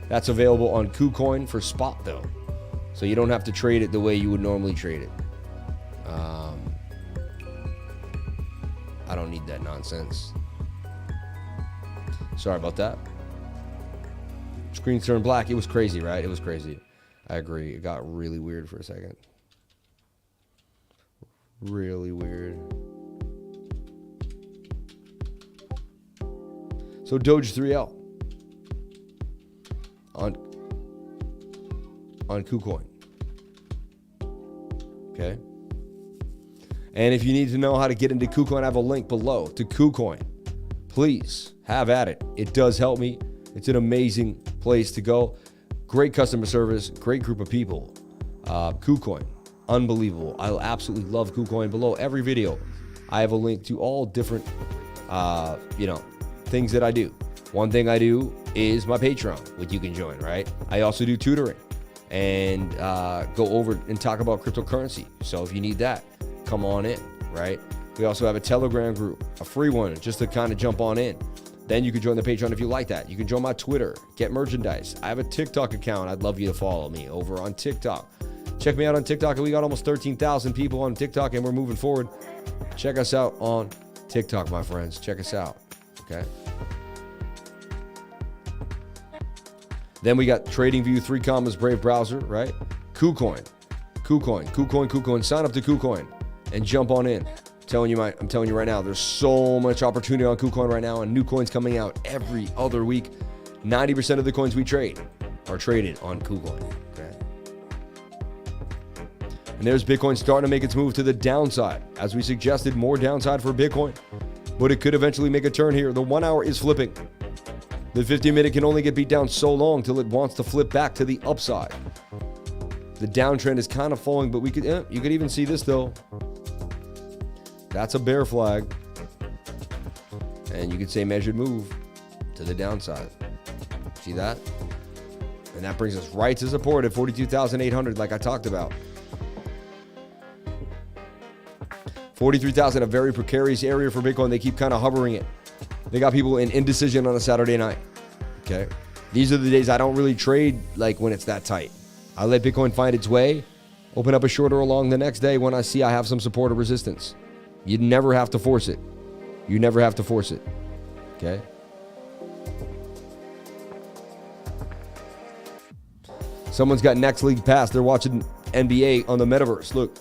That's available on KuCoin for spot though. So you don't have to trade it the way you would normally trade it. I don't need that nonsense. Sorry about that. Screen turned black. It was crazy, right? It was crazy. I agree. It got really weird for a second. Really weird. So Doge 3L on KuCoin. Okay. And if you need to know how to get into KuCoin, I have a link below to KuCoin. Please have at it. It does help me. It's an amazing place to go. Great customer service, great group of people. KuCoin, unbelievable. I absolutely love KuCoin. Below every video, I have a link to all different, things that I do. One thing I do is my Patreon, which you can join, right? I also do tutoring and go over and talk about cryptocurrency. So if you need that, come on in, right? We also have a Telegram group, a free one, just to kind of jump on in. Then you can join the Patreon if you like that. You can join my Twitter, get merchandise. I have a TikTok account. I'd love you to follow me over on TikTok. Check me out on TikTok. We got almost 13,000 people on TikTok, and we're moving forward. Check us out on TikTok, my friends. Check us out, okay? Then we got TradingView, 3 commas, Brave browser, right? KuCoin. Sign up to KuCoin and jump on in. I'm telling you right now, there's so much opportunity on KuCoin right now, and new coins coming out every other week. 90% of the coins we trade are traded on KuCoin. Okay? And there's Bitcoin starting to make its move to the downside. As we suggested, more downside for Bitcoin, but it could eventually make a turn here. The 1 hour is flipping. The 50-minute can only get beat down so long till it wants to flip back to the upside. The downtrend is kind of falling, but you could even see this though. That's a bear flag. And you could say measured move to the downside. See that? And that brings us right to support at 42,800 like I talked about. 43,000, a very precarious area for Bitcoin. They keep kind of hovering it. They got people in indecision on a Saturday night. Okay? These are the days I don't really trade like when it's that tight. I let Bitcoin find its way, open up a short or a long the next day when I see I have some support or resistance. You never have to force it. You never have to force it. Okay? Someone's got Next League Pass. They're watching NBA on the metaverse. Look.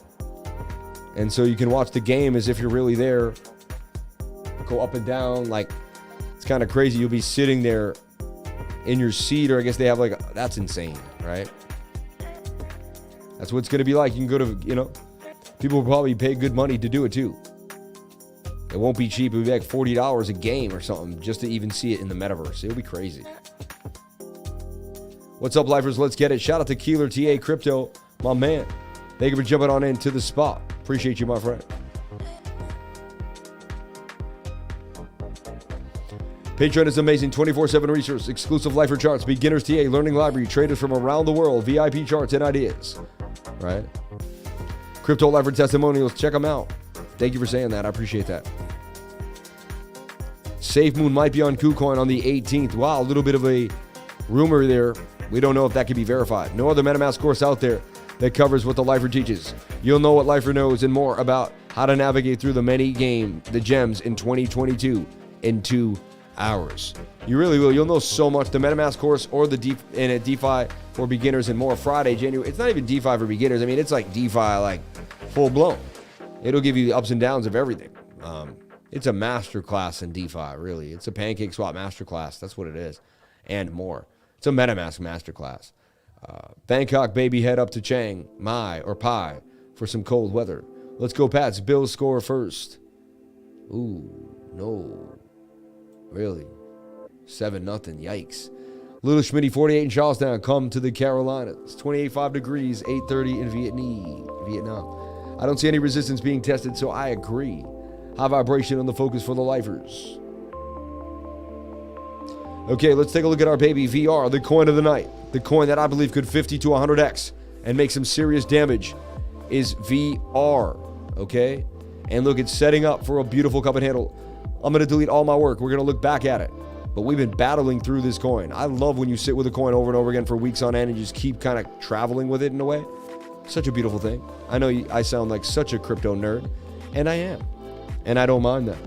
And so you can watch the game as if you're really there. Go up and down. Like, it's kind of crazy. You'll be sitting there in your seat, or I guess they have that's insane, right? That's what it's going to be like. You can go to, people will probably pay good money to do it too. It won't be cheap. It'll be like $40 a game or something just to even see it in the metaverse. It'll be crazy. What's up, lifers? Let's get it. Shout out to Keeler TA Crypto, my man. Thank you for jumping on into the spot. Appreciate you, my friend. Patreon is amazing. 24/7 research, exclusive lifer charts, beginners TA, learning library, traders from around the world, VIP charts and ideas. Right? Crypto lifer testimonials. Check them out. Thank you for saying that. I appreciate that. SafeMoon might be on KuCoin on the 18th. Wow, a little bit of a rumor there. We don't know if that can be verified. No other MetaMask course out there that covers what the Lifer teaches. You'll know what Lifer knows and more about how to navigate through the gems in 2022 in 2 hours. You really will. You'll know so much. The MetaMask course or the DeFi for beginners and more. Friday, January. It's not even DeFi for beginners. I mean, it's like DeFi, like full blown. It'll give you the ups and downs of everything. It's a masterclass in DeFi, really. It's a pancake swap masterclass. That's what it is, and more. It's a MetaMask masterclass. Bangkok, baby, head up to Chiang Mai or Pai for some cold weather. Let's go, Pats. Bills score first. Ooh, no. Really? 7-0. Yikes. Little Schmitty, 48 in Charlestown. Come to the Carolinas. 28.5 degrees, 8:30 in Vietnam. I don't see any resistance being tested, so I agree. High vibration on the focus for the lifers. Okay, let's take a look at our baby VR, the coin of the night. The coin that I believe could 50 to 100x and make some serious damage is VR, okay? And look, it's setting up for a beautiful cup and handle. I'm going to delete all my work. We're going to look back at it. But we've been battling through this coin. I love when you sit with a coin over and over again for weeks on end and you just keep kind of traveling with it in a way. Such a beautiful thing. I know I sound like such a crypto nerd, and I am. And I don't mind that.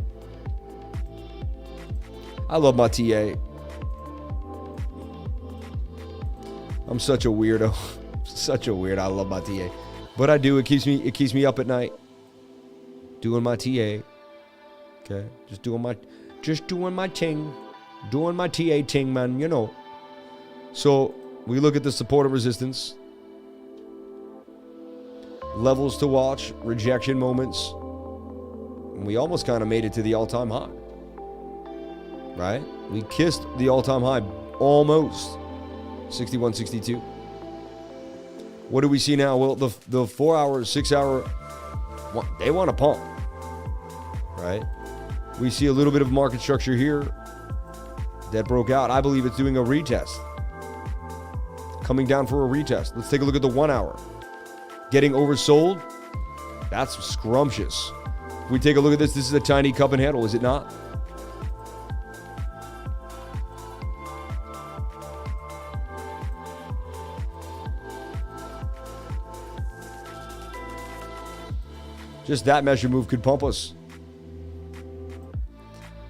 I love my TA. I'm such a weirdo. Such a weird. I love my TA. But I do. It keeps me up at night. Doing my TA. Okay. Just doing my ting. Doing my TA ting, man, you know. So we look at the support and resistance. Levels to watch, rejection moments. And we almost kind of made it to the all-time high. Right? We kissed the all-time high almost. 61.62. What do we see now? Well, the 4 hour, 6 hour, they want to pump. Right? We see a little bit of market structure here that broke out. I believe it's doing a retest. Coming down for a retest. Let's take a look at the 1 hour. Getting oversold. That's scrumptious. If we take a look at this is a tiny cup and handle, is it not? Just that measure move could pump us.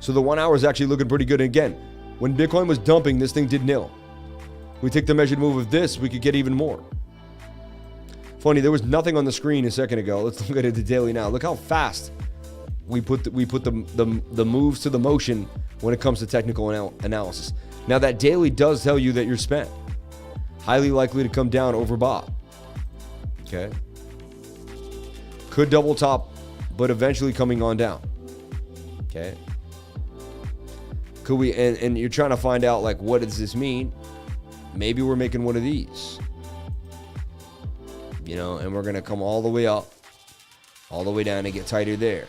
So the 1 hour is actually looking pretty good. And again, when Bitcoin was dumping, this thing did nil. We take the measured move of this, we could get even more. Funny, there was nothing on the screen a second ago. Let's look at it the daily now. Look how fast we put the moves to the motion when it comes to technical analysis. Now that daily does tell you that you're spent. Highly likely to come down overbought. Okay. Could double top, but eventually coming on down. Okay. Could we, and you're trying to find out, like, what does this mean? Maybe we're making one of these. You know, and we're going to come all the way up, all the way down and get tighter there.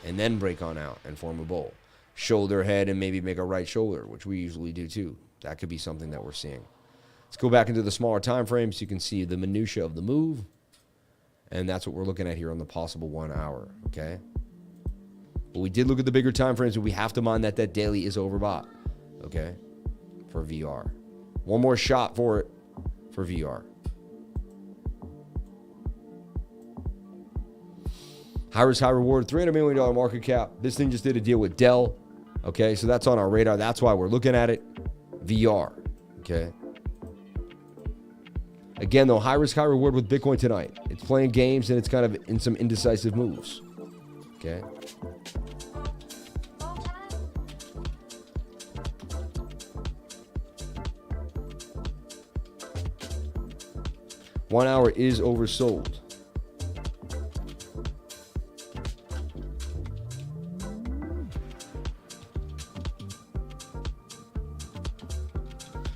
And then break on out and form a bowl. Shoulder, head, and maybe make a right shoulder, which we usually do too. That could be something that we're seeing. Let's go back into the smaller time frames so you can see the minutia of the move. And that's what we're looking at here on the possible 1 hour, okay? But we did look at the bigger time frames, but we have to mind that that daily is overbought, okay, for VR. One more shot for it for VR. High risk, high reward, $300 million market cap. This thing just did a deal with Dell, okay? So that's on our radar. That's why we're looking at it. VR, okay? Again, though, high risk, high reward with Bitcoin tonight. It's playing games and it's kind of in some indecisive moves. Okay. One hour is oversold.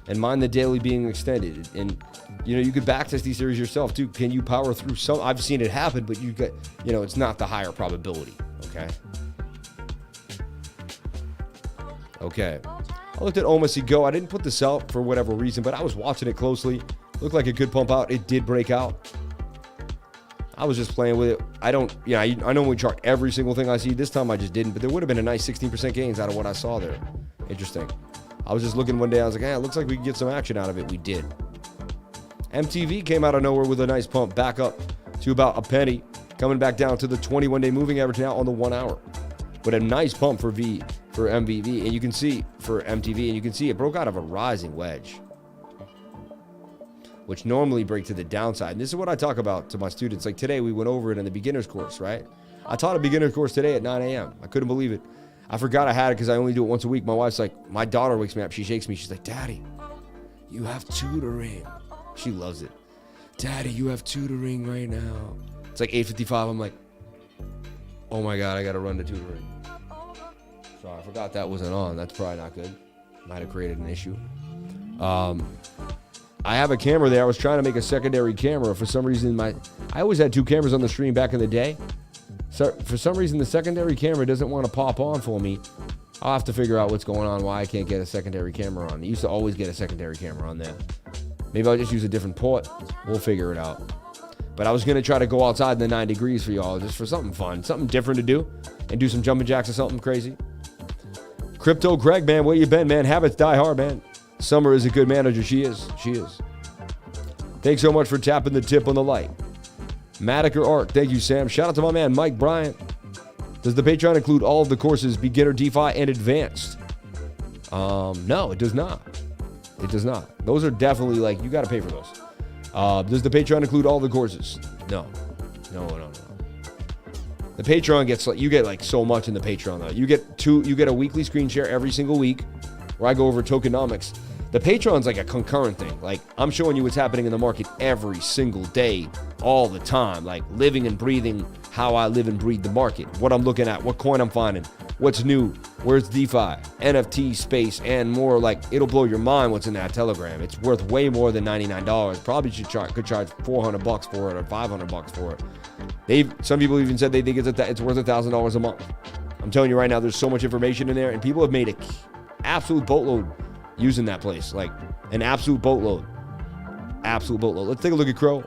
And mind the daily being extended. And you know, you could backtest these series yourself too. Can you power through some? I've seen it happen, but you get, you know, it's not the higher probability. Okay. Okay. I looked at Almost Go. I didn't put this out for whatever reason, but I was watching it closely. Looked like it could pump out. It did break out. I was just playing with it. I normally chart every single thing I see. This time I just didn't, but there would have been a nice 16% gains out of what I saw there. Interesting. I was just looking one day. I was like, it looks like we can get some action out of it. We did. MTV came out of nowhere with a nice pump back up to about a penny, coming back down to the 21-day moving average now on the 1 hour. But a nice pump for MVV, and you can see for MTV, and you can see it broke out of a rising wedge, which normally break to the downside. And this is what I talk about to my students. Like today, we went over it in the beginner's course, right? I taught a beginner's course today at 9 a.m. I couldn't believe it. I forgot I had it because I only do it once a week. My wife's like, my daughter wakes me up. She shakes me. She's like, Daddy, you have tutoring. She loves it. Daddy, you have tutoring right now. It's like 8:55. I'm like, oh my God, I got to run to tutoring. Sorry, I forgot that wasn't on. That's probably not good. Might have created an issue. I have a camera there. I was trying to make a secondary camera. For some reason, I always had 2 cameras on the stream back in the day. So for some reason, the secondary camera doesn't want to pop on for me. I'll have to figure out what's going on, why I can't get a secondary camera on. I used to always get a secondary camera on there. Maybe I'll just use a different port. We'll figure it out. But I was going to try to go outside in the 9 degrees for y'all, just for something fun, something different to do, and do some jumping jacks or something crazy. Crypto Greg, man, where you been, man? Habits die hard, man. Summer is a good manager. She is. Thanks so much for tapping the tip on the light. Madiker Art, thank you, Sam. Shout out to my man, Mike Bryant. Does the Patreon include all of the courses, beginner, DeFi, and advanced? No, it does not. It does not. Those are definitely like, you got to pay for those. Does the Patreon include all the courses? No. The Patreon gets, you get like so much in the Patreon though. You get a weekly screen share every single week where I go over tokenomics. The Patreon's like a concurrent thing. Like I'm showing you what's happening in the market every single day, all the time, like living and breathing how I live and breathe the market, what I'm looking at, what coin I'm finding, what's new, where's DeFi, NFT space, and more. Like it'll blow your mind what's in that Telegram. It's worth way more than $99. Probably could charge $400 for it or $500 for it. Some people even said they think it's worth $1,000 a month. I'm telling you right now, there's so much information in there, and people have made an absolute boatload using that place, like an absolute boatload. Let's take a look at Crow.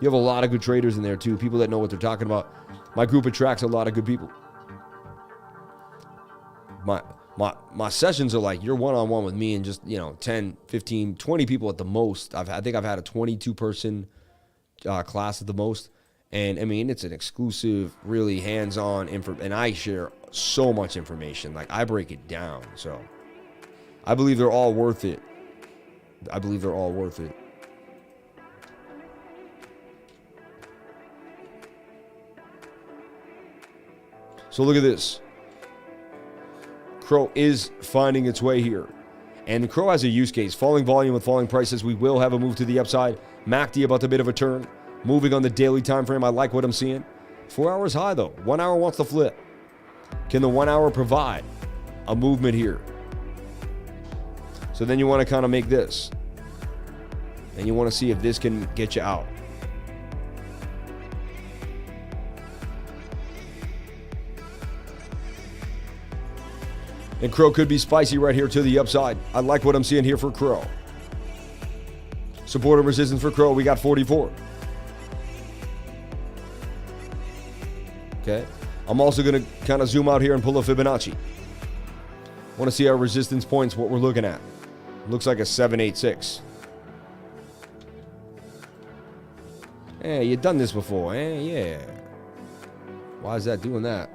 You have a lot of good traders in there too, people that know what they're talking about. My group attracts a lot of good people. My sessions are like you're one-on-one with me and just 10, 15, 20 people at the most. I think I've had a 22-person class at the most. And I mean, it's an exclusive, really hands-on info, and I share so much information. Like I break it down. So I believe they're all worth it. So look at this. Crow is finding its way here. And Crow has a use case. Falling volume with falling prices. We will have a move to the upside. MACD about a bit of a turn. Moving on the daily time frame. I like what I'm seeing. 4 hours high though. 1 hour wants to flip. Can the 1 hour provide a movement here? So then you want to kind of make this. And you want to see if this can get you out. And Crow could be spicy right here to the upside. I like what I'm seeing here for Crow. Support and resistance for Crow, we got 44. Okay. I'm also going to kind of zoom out here and pull a Fibonacci. Want to see our resistance points, what we're looking at. Looks like a 786. Hey, you've done this before, eh? Yeah. Why is that doing that?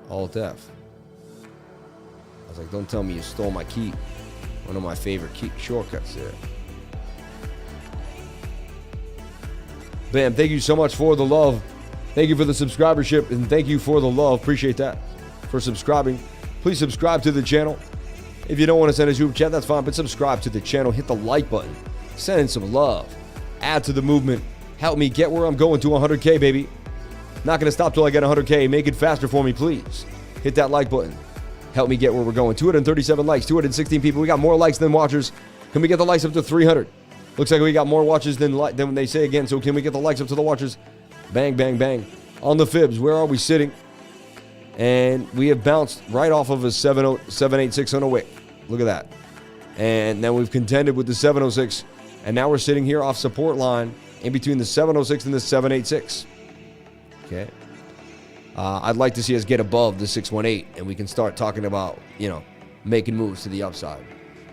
Alt F. I was like, don't tell me you stole my key. One of my favorite key shortcuts there. Bam, thank you so much for the love. Thank you for the subscribership, and thank you for the love. Appreciate that. For subscribing. Please subscribe to the channel. If you don't want to send a super chat, that's fine, but subscribe to the channel. Hit the like button. Send in some love. Add to the movement. Help me get where I'm going to 100K, baby. Not going to stop till I get 100K. Make it faster for me, please. Hit that like button. Help me get where we're going. 237 likes, 216 people. We got more likes than watchers. Can we get the likes up to 300? Looks like we got more watches than they say again. So can we get the likes up to the watchers? Bang, bang, bang. On the fibs, where are we sitting? And we have bounced right off of a 786 on a wick. Look at that. And then we've contended with the 706. And now we're sitting here off support line in between the 706 and the 786. Okay. I'd like to see us get above the 618, and we can start talking about, making moves to the upside.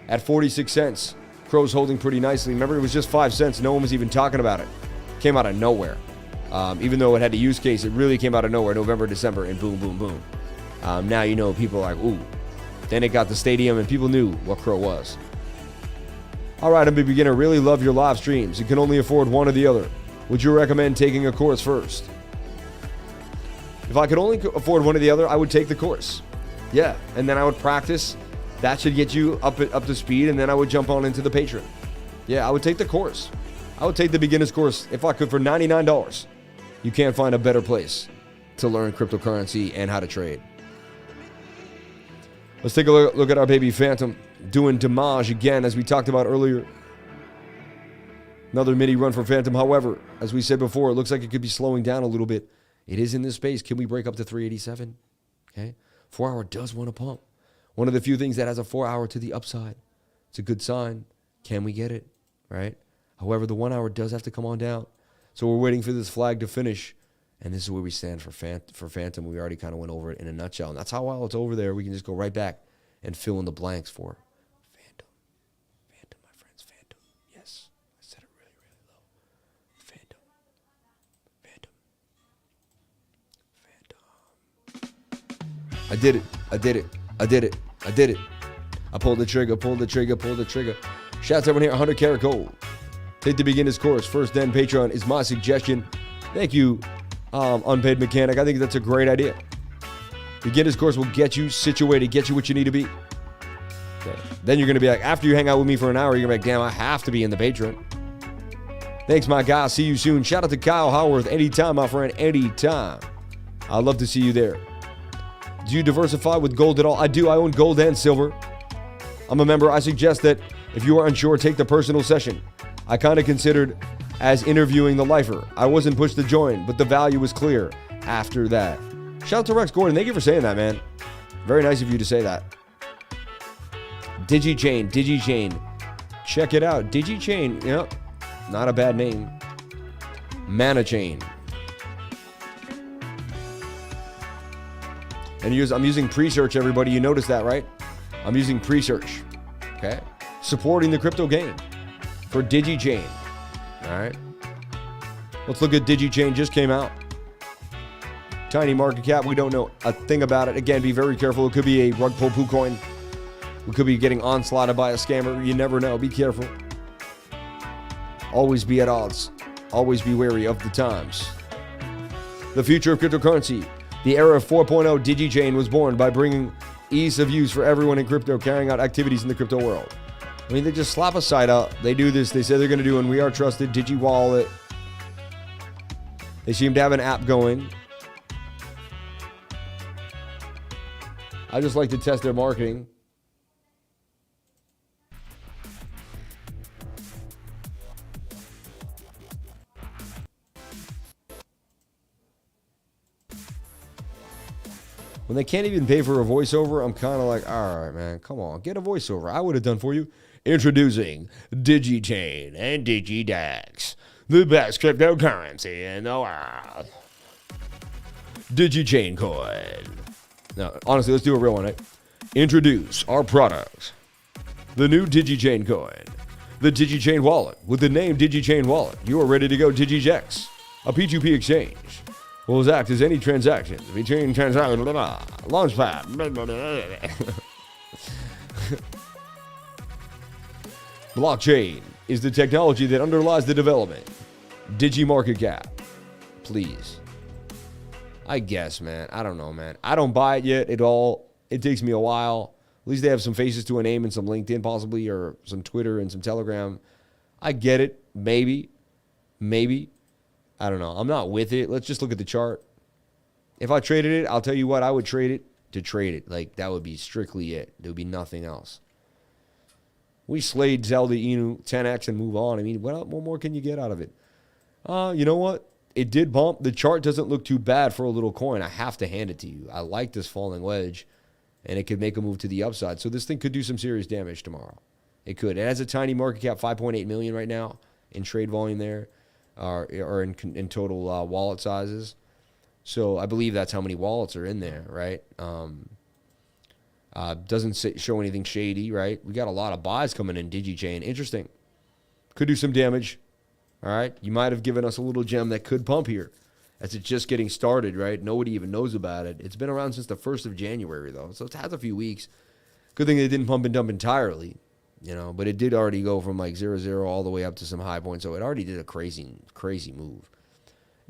At 46 cents, Crow's holding pretty nicely. Remember, it was just 5 cents. No one was even talking about it. Came out of nowhere. Even though it had a use case, it really came out of nowhere. November, December, and boom, boom, boom. Now, people are like, ooh. Then it got the stadium, and people knew what Crow was. All right, I'm a beginner. Really love your live streams. You can only afford one or the other. Would you recommend taking a course first? If I could only afford one or the other, I would take the course. Yeah, and then I would practice. That should get you up to speed, and then I would jump on into the Patreon. Yeah, I would take the course. I would take the beginner's course if I could for $99. You can't find a better place to learn cryptocurrency and how to trade. Let's take a look at our baby Phantom doing damage again, as we talked about earlier. Another mini run for Phantom. However, as we said before, it looks like it could be slowing down a little bit. It is in this space. Can we break up to 387? Okay. 4 hour does want to pump. One of the few things that has a 4 hour to the upside. It's a good sign. Can we get it? Right? However, the 1 hour does have to come on down. So we're waiting for this flag to finish. And this is where we stand for Phantom. We already kind of went over it in a nutshell. And that's how well it's over there. We can just go right back and fill in the blanks for Phantom. Phantom, my friends. Phantom. Yes. I said it really, really low. Phantom. Phantom. Phantom. I did it. I did it. I did it. I did it. I pulled the trigger, pulled the trigger, pulled the trigger. Shouts everyone here, 100 karat gold. Take the beginner's course. First, then Patreon is my suggestion. Thank you, Unpaid Mechanic. I think that's a great idea. Beginner's course will get you situated, get you what you need to be. Okay. Then you're going to be like, after you hang out with me for an hour, you're going to be like, damn, I have to be in the Patreon. Thanks, my guy. See you soon. Shout out to Kyle Howarth. Anytime, my friend. Anytime. I'd love to see you there. Do you diversify with gold at all? I do. I own gold and silver. I'm a member. I suggest that if you are unsure, take the personal session. I kind of considered as interviewing the lifer. I wasn't pushed to join, but the value was clear after that. Shout out to Rex Gordon. Thank you for saying that, man. Very nice of you to say that. DigiChain. Check it out. DigiChain. Yep. Not a bad name. Mana Chain. And I'm using pre-search, everybody. You notice that, right? I'm using pre-search. Okay? Supporting the crypto game for DigiChain. All right? Let's look at DigiChain. Just came out. Tiny market cap. We don't know a thing about it. Again, be very careful. It could be a rug pull poo coin. We could be getting onslaughted by a scammer. You never know. Be careful. Always be at odds. Always be wary of the times. The future of cryptocurrency. The era of 4.0 DigiChain was born by bringing ease of use for everyone in crypto carrying out activities in the crypto world. I mean, they just slap a site out. They do this. They say they're going to do, and we are trusted. DigiWallet. They seem to have an app going. I just like to test their marketing. When they can't even pay for a voiceover, I'm kind of like, all right, man, come on, get a voiceover. I would have done for you. Introducing DigiChain and DigiDex, the best cryptocurrency in the world. DigiChain coin. Now, honestly, let's do a real one, right? Introduce our product, the new DigiChain coin, the DigiChain wallet. With the name DigiChain wallet, you are ready to go. DigiDex, a P2P exchange, will act as any transactions between transactions. Launchpad. Blockchain is the technology that underlies the development. DigiMarketCap. Please. I guess, man. I don't know, man. I don't buy it yet at all. It takes me a while. At least they have some faces to a name and some LinkedIn possibly, or some Twitter and some Telegram. I get it. Maybe. I don't know. I'm not with it. Let's just look at the chart. If I traded it, I'll tell you what, I would trade it to trade it. Like, that would be strictly it. There would be nothing else. We slayed ZLDA 10x and move on. I mean, what more can you get out of it? You know what? It did bump. The chart doesn't look too bad for a little coin. I have to hand it to you. I like this falling wedge, and it could make a move to the upside. So this thing could do some serious damage tomorrow. It could. It has a tiny market cap, 5.8 million right now in trade volume there. are in total wallet sizes. So I believe that's how many wallets are in there, right? Doesn't show anything shady, right? We got a lot of buys coming in DigiChain. Interesting. Could do some damage. All right. You might have given us a little gem that could pump here as it's just getting started, right? Nobody even knows about it. It's been around since the 1st of January, though. So it has a few weeks. Good thing they didn't pump and dump entirely, but it did already go from like 0-0 all the way up to some high points. So it already did a crazy move.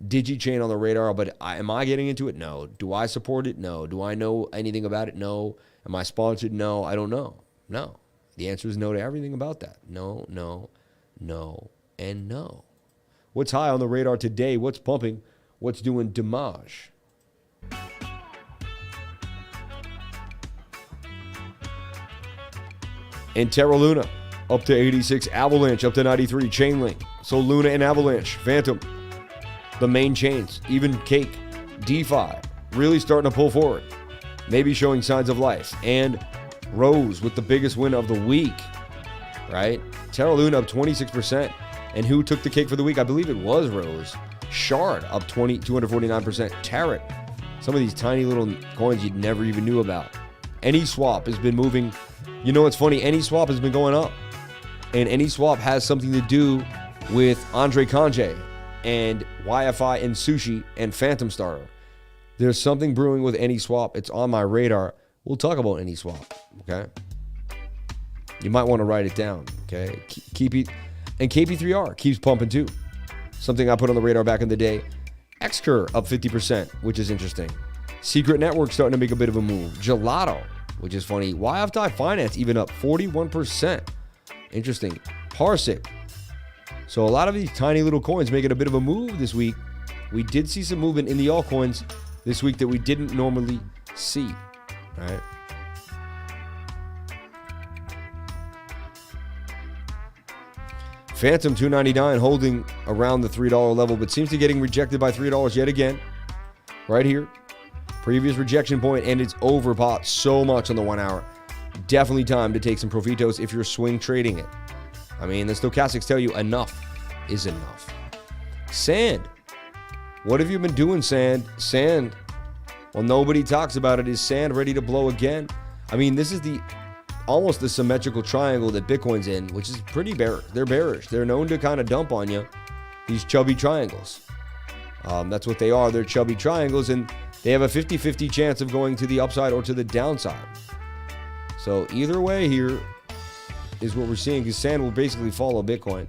DigiChain on the radar, but am I getting into it? No. Do I support it? No. Do I know anything about it? No. Am I sponsored? No. I don't know. No. The answer is no to everything about that. No, and no. What's high on the radar today? What's pumping? What's doing damage? And Terra Luna up to 86, Avalanche up to 93, Chainlink. So Luna and Avalanche, Phantom, the main chains, even Cake, DeFi, really starting to pull forward. Maybe showing signs of life. And Rose with the biggest win of the week, right? Terra Luna up 26%. And who took the cake for the week? I believe it was Rose. Shard up 249%. Tarot. Some of these tiny little coins you never even knew about. AnySwap has been moving. You know what's funny? AnySwap has been going up. And AnySwap has something to do with Andre Kanji and YFI and Sushi and Phantom Starter. There's something brewing with AnySwap. It's on my radar. We'll talk about AnySwap, okay? You might want to write it down, okay? Keep it. And KP3R keeps pumping too. Something I put on the radar back in the day. XCur up 50%, which is interesting. Secret Network starting to make a bit of a move. Gelato, which is funny. YFI Finance even up 41%. Interesting. Parsec. So a lot of these tiny little coins making a bit of a move this week. We did see some movement in the altcoins this week that we didn't normally see. All right. Phantom 299 holding around the $3 level, but seems to be getting rejected by $3 yet again. Right here. Previous rejection point, and it's overbought so much on the 1 hour. Definitely time to take some profitos if you're swing trading it. I mean, the stochastics tell you enough is enough. Sand. What have you been doing, Sand? Sand. Well, nobody talks about it. Is Sand ready to blow again? I mean, this is almost the symmetrical triangle that Bitcoin's in, which is pretty bearish. They're bearish. They're known to kind of dump on you, these chubby triangles. That's what they are. They're chubby triangles, and they have a 50-50 chance of going to the upside or to the downside. So either way here is what we're seeing, because Sand will basically follow Bitcoin.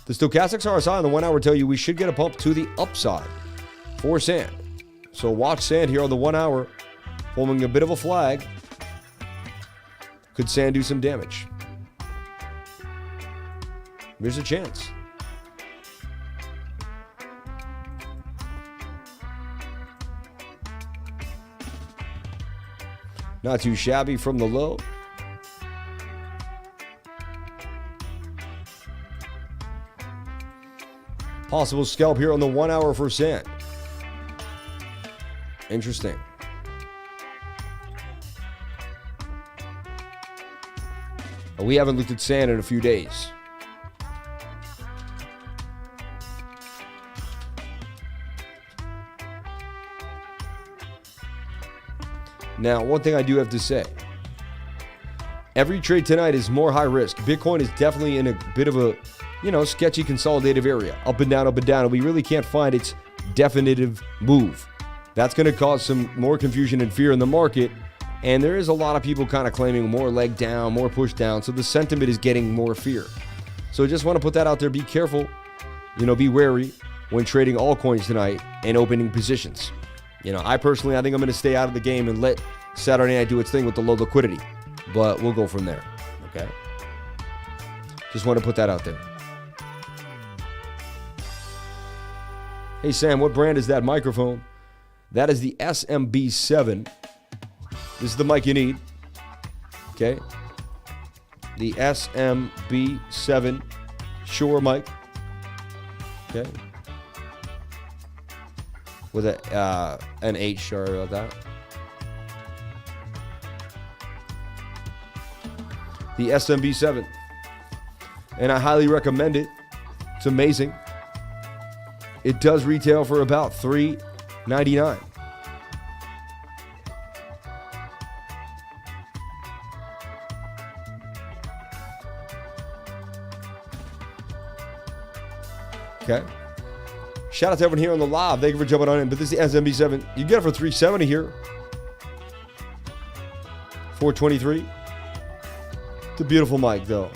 The stochastics RSI on the 1 hour tell you we should get a pump to the upside for Sand. So watch Sand here on the 1 hour, forming a bit of a flag. Could Sand do some damage? There's a chance. Not too shabby from the low. Possible scalp here on the 1 hour for Sand. Interesting. We haven't looked at Sand in a few days. Now, one thing I do have to say. Every trade tonight is more high risk. Bitcoin is definitely in a bit of a, sketchy consolidative area. Up and down, and we really can't find its definitive move. That's going to cause some more confusion and fear in the market. And there is a lot of people kind of claiming more leg down, more push down. So the sentiment is getting more fear. So I just want to put that out there. Be careful, be wary when trading altcoins tonight and opening positions. I think I'm going to stay out of the game and let Saturday night do its thing with the low liquidity. But we'll go from there. Okay? Just want to put that out there. Hey, Sam, what brand is that microphone? That is the SMB7. This is the mic you need. Okay? The SMB7 Shure mic. Okay? With an H, sorry about that. The SMB7. And I highly recommend it. It's amazing. it does retail for about $399. Okay. Shout out to everyone here on the live. Thank you for jumping on in. But this is the SMB7. You get it for $370 here. $423. It's a beautiful mic, though.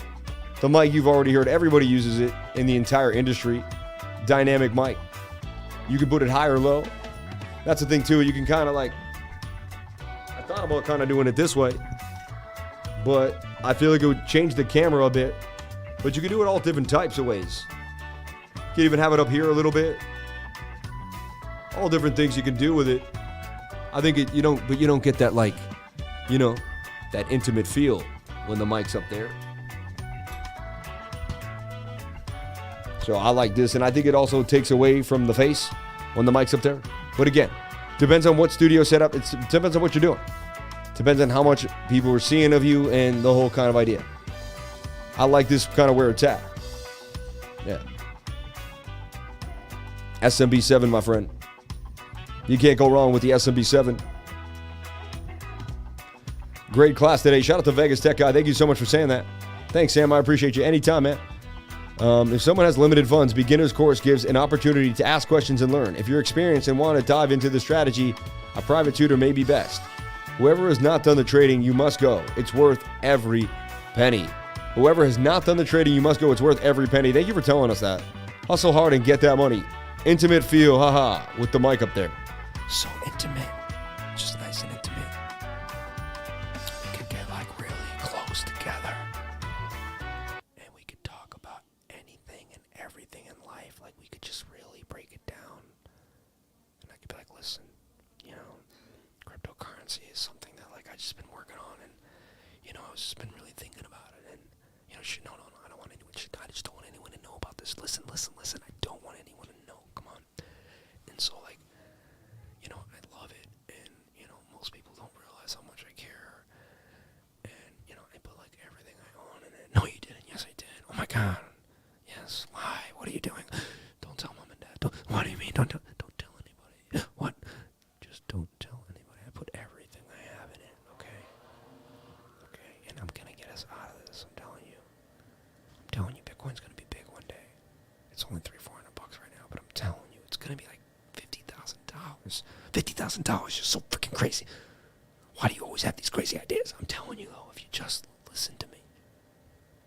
The mic you've already heard. Everybody uses it in the entire industry. Dynamic mic. You can put it high or low. That's the thing, too. You can kind of like... I thought about kind of doing it this way. But I feel like it would change the camera a bit. But you can do it all different types of ways. You can even have it up here a little bit. All different things you can do with it. I think you don't get that, like, you know, that intimate feel when the mic's up there. So I like this, and I think it also takes away from the face when the mic's up there. But again, depends on what studio setup. It depends on what you're doing. Depends on how much people are seeing of you and the whole kind of idea. I like this kind of where it's at. Yeah. SMB7, my friend. You can't go wrong with the SMB7. Great class today. Shout out to Vegas Tech Guy. Thank you so much for saying that. Thanks, Sam. I appreciate you. Anytime, man. If someone has limited funds, Beginner's Course gives an opportunity to ask questions and learn. If you're experienced and want to dive into the strategy, a private tutor may be best. Whoever has not done the trading, you must go. It's worth every penny. Whoever has not done the trading, you must go. It's worth every penny. Thank you for telling us that. Hustle hard and get that money. Intimate feel, haha, with the mic up there. So intimate. Just nice and intimate. We could get like really close together. And we could talk about anything and everything in life. Like we could just really break it down. And I could be like, listen, you know, cryptocurrency is something that like I just been working on, and you know, I've just been really thinking about it, and you know, no, I don't want anyone. I just don't want anyone to know about this. Listen. I don't want anyone to know. Come on. And so like, you know, I love it, and you know, most people don't realize how much I care, and you know, I put like everything I own in it. No, you didn't. Yes, I did. Oh my God. Yes. Why? What are you doing? Don't tell mom and dad. What do you mean? Don't tell anybody. What? Just don't tell anybody. I put everything I have in it. Okay. And I'm gonna get us out of this. I'm telling you. Bitcoin's gonna be big one day. It's only $300-400 right now, but I'm telling you, it's gonna be like $50,000. $50,000 is just so freaking crazy. Why do you always have these crazy ideas? I'm telling you though, if you just listen to me,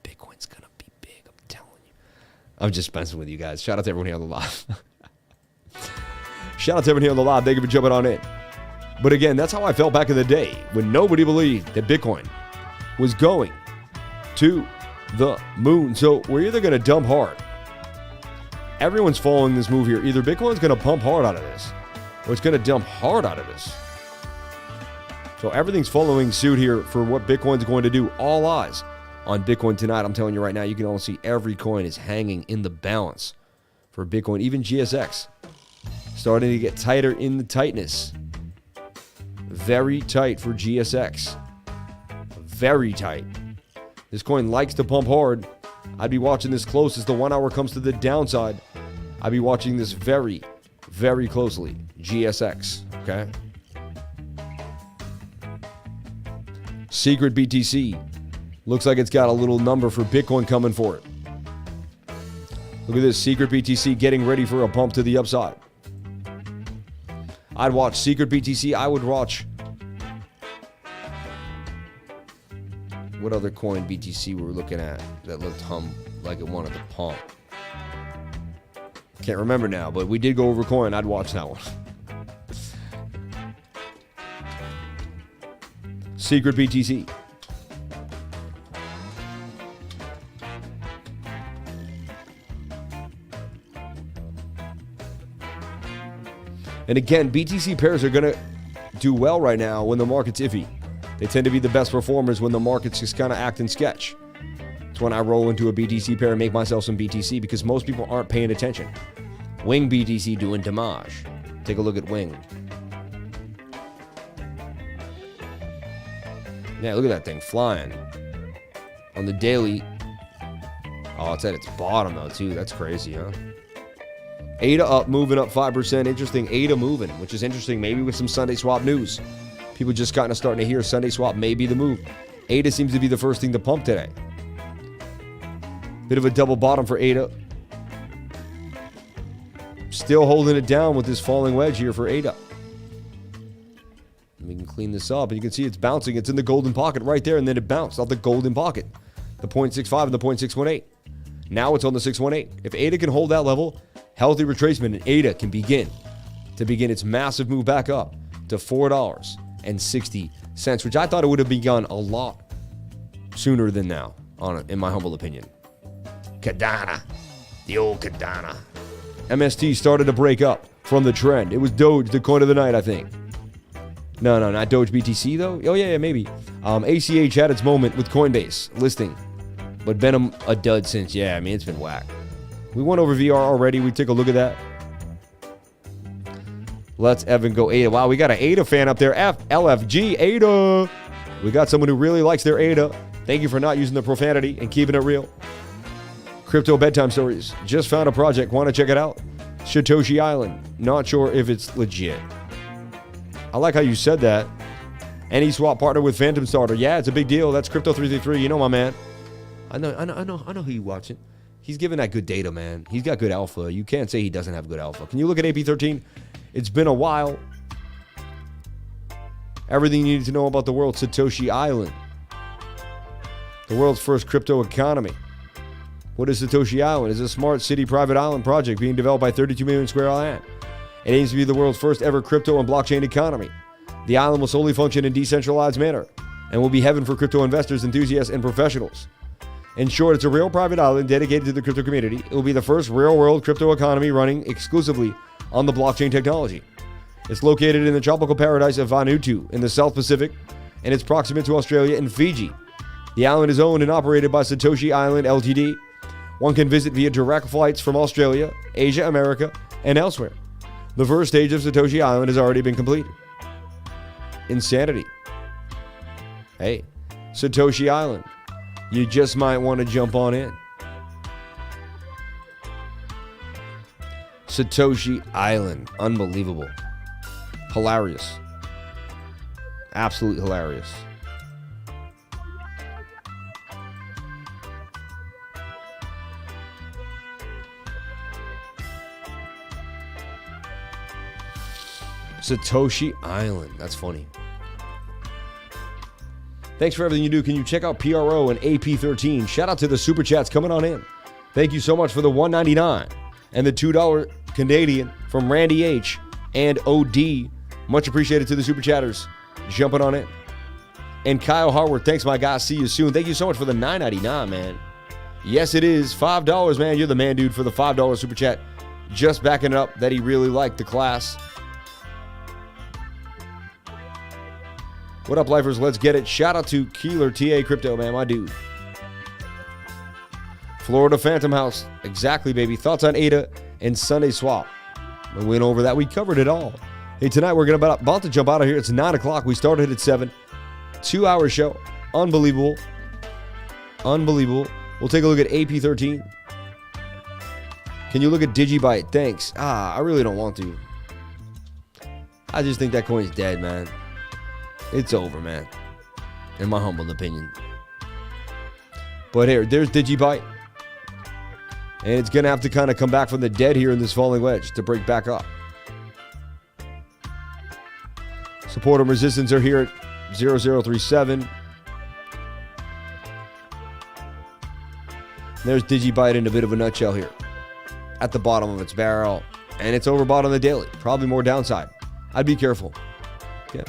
Bitcoin's gonna be big. I'm telling you. I'm just messing with you guys. Shout out to everyone here on the live. Shout out to everyone here on the live. Thank you for jumping on in. But again, that's how I felt back in the day when nobody believed that Bitcoin was going to the moon. So we're either going to dump hard. Everyone's following this move here. Either Bitcoin's going to pump hard out of this, or it's going to dump hard out of this. So everything's following suit here for what Bitcoin's going to do. All eyes on Bitcoin tonight. I'm telling you right now, you can all see every coin is hanging in the balance for Bitcoin. Even GSX starting to get tighter in the tightness. Very tight for GSX. Very tight. This coin likes to pump hard. I'd be watching this close as the 1 hour comes to the downside. I'd be watching this very, very closely. GSX, okay? Secret BTC. Looks like it's got a little number for Bitcoin coming for it. Look at this. Secret BTC getting ready for a pump to the upside. I'd watch Secret BTC. I would watch... What other coin BTC we were looking at that looked like it wanted to pump? Can't remember now, but we did go over coin. I'd watch that one. Secret BTC. And again, BTC pairs are going to do well right now when the market's iffy. They tend to be the best performers when the market's just kind of acting sketch. It's when I roll into a BTC pair and make myself some BTC because most people aren't paying attention. Wing BTC doing damage. Take a look at Wing. Yeah, look at that thing flying. On the daily. Oh, it's at its bottom though too. That's crazy, huh? ADA up, moving up 5%. Interesting. ADA moving, which is interesting. Maybe with some Sunday swap news. People just kind of starting to hear Sunday swap may be the move. ADA seems to be the first thing to pump today. Bit of a double bottom for ADA. Still holding it down with this falling wedge here for ADA. We can clean this up, and you can see it's bouncing. It's in the golden pocket right there, and then it bounced off the golden pocket. The 0.65 and the 0.618. Now it's on the 618. If ADA can hold that level, healthy retracement in ADA can begin its massive move back up to $4.60, which I thought it would have begun a lot sooner than now, in my humble opinion. Cardano. The old Cardano. MST started to break up from the trend. It was Doge, the coin of the night, I think. No, not Doge BTC, though. Oh, yeah, maybe. ACH had its moment with Coinbase listing, but been a dud since. Yeah, I mean, it's been whack. We went over VR already. We took a look at that. Let's Evan go ADA. Wow, we got an ADA fan up there. LFG, ADA. We got someone who really likes their ADA. Thank you for not using the profanity and keeping it real. Crypto bedtime stories. Just found a project. Want to check it out? Satoshi Island. Not sure if it's legit. I like how you said that. Any swap partner with Phantom Starter. Yeah, it's a big deal. That's Crypto 333. You know my man. I know who you watching. He's giving that good data, man. He's got good alpha. You can't say he doesn't have good alpha. Can you look at AP13? It's been a while. Everything you need to know about the world. Satoshi Island. The world's first crypto economy. What is Satoshi Island? It's a smart city private island project being developed by 32 million square land. It aims to be the world's first ever crypto and blockchain economy. The island will solely function in a decentralized manner and will be heaven for crypto investors, enthusiasts, and professionals. In short, it's a real private island dedicated to the crypto community. It will be the first real-world crypto economy running exclusively on the blockchain technology. It's located in the tropical paradise of Vanuatu in the South Pacific, and it's proximate to Australia and Fiji. The island is owned and operated by Satoshi Island Ltd. One can visit via direct flights from Australia, Asia, America, and elsewhere. The first stage of Satoshi Island has already been completed. Insanity. Hey, Satoshi Island. You just might want to jump on in. Satoshi Island. Unbelievable. Hilarious. Absolutely hilarious. Satoshi Island. That's funny. Thanks for everything you do. Can you check out PRO and AP13? Shout out to the Super Chats coming on in. Thank you so much for the $1.99 and the $2 Canadian from Randy H and OD. Much appreciated to the Super Chatters jumping on in. And Kyle Harward, thanks, my guy. See you soon. Thank you so much for the $9.99, man. Yes, it is. $5, man. You're the man, dude, for the $5 Super Chat. Just backing it up that he really liked the class. What up, lifers? Let's get it. Shout out to Keeler TA Crypto, man, my dude. Florida Phantom House. Exactly, baby. Thoughts on ADA and Sunday Swap. We went over that. We covered it all. Hey, tonight we're about to jump out of here. It's 9 o'clock. We started at 7. 2-hour show. Unbelievable. Unbelievable. We'll take a look at AP13. Can you look at DigiByte? Thanks. I really don't want to. I just think that coin's dead, man. It's over, man. In my humble opinion. But here, there's DigiByte. And it's going to have to kind of come back from the dead here in this falling wedge to break back up. Support and resistance are here at 0037. There's DigiByte in a bit of a nutshell here. At the bottom of its barrel. And it's overbought on the daily. Probably more downside. I'd be careful. Okay.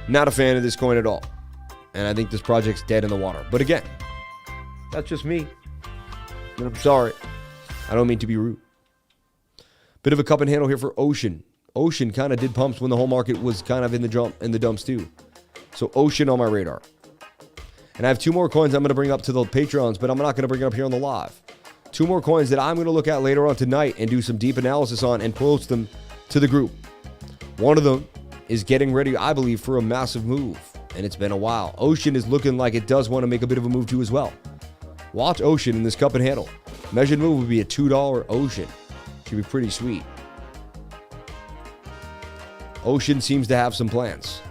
Not a fan of this coin at all. And I think this project's dead in the water. But again, that's just me. And I'm sorry. I don't mean to be rude. Bit of a cup and handle here for Ocean. Ocean kind of did pumps when the whole market was kind of in the dumps too. So Ocean on my radar. And I have 2 more coins I'm going to bring up to the Patreons, but I'm not going to bring it up here on the live. 2 more coins that I'm going to look at later on tonight and do some deep analysis on and post them to the group. One of them is getting ready, I believe, for a massive move. And it's been a while. Ocean is looking like it does want to make a bit of a move too as well. Watch Ocean in this cup and handle. Measured move would be a $2 Ocean. Could be pretty sweet. Ocean seems to have some plans.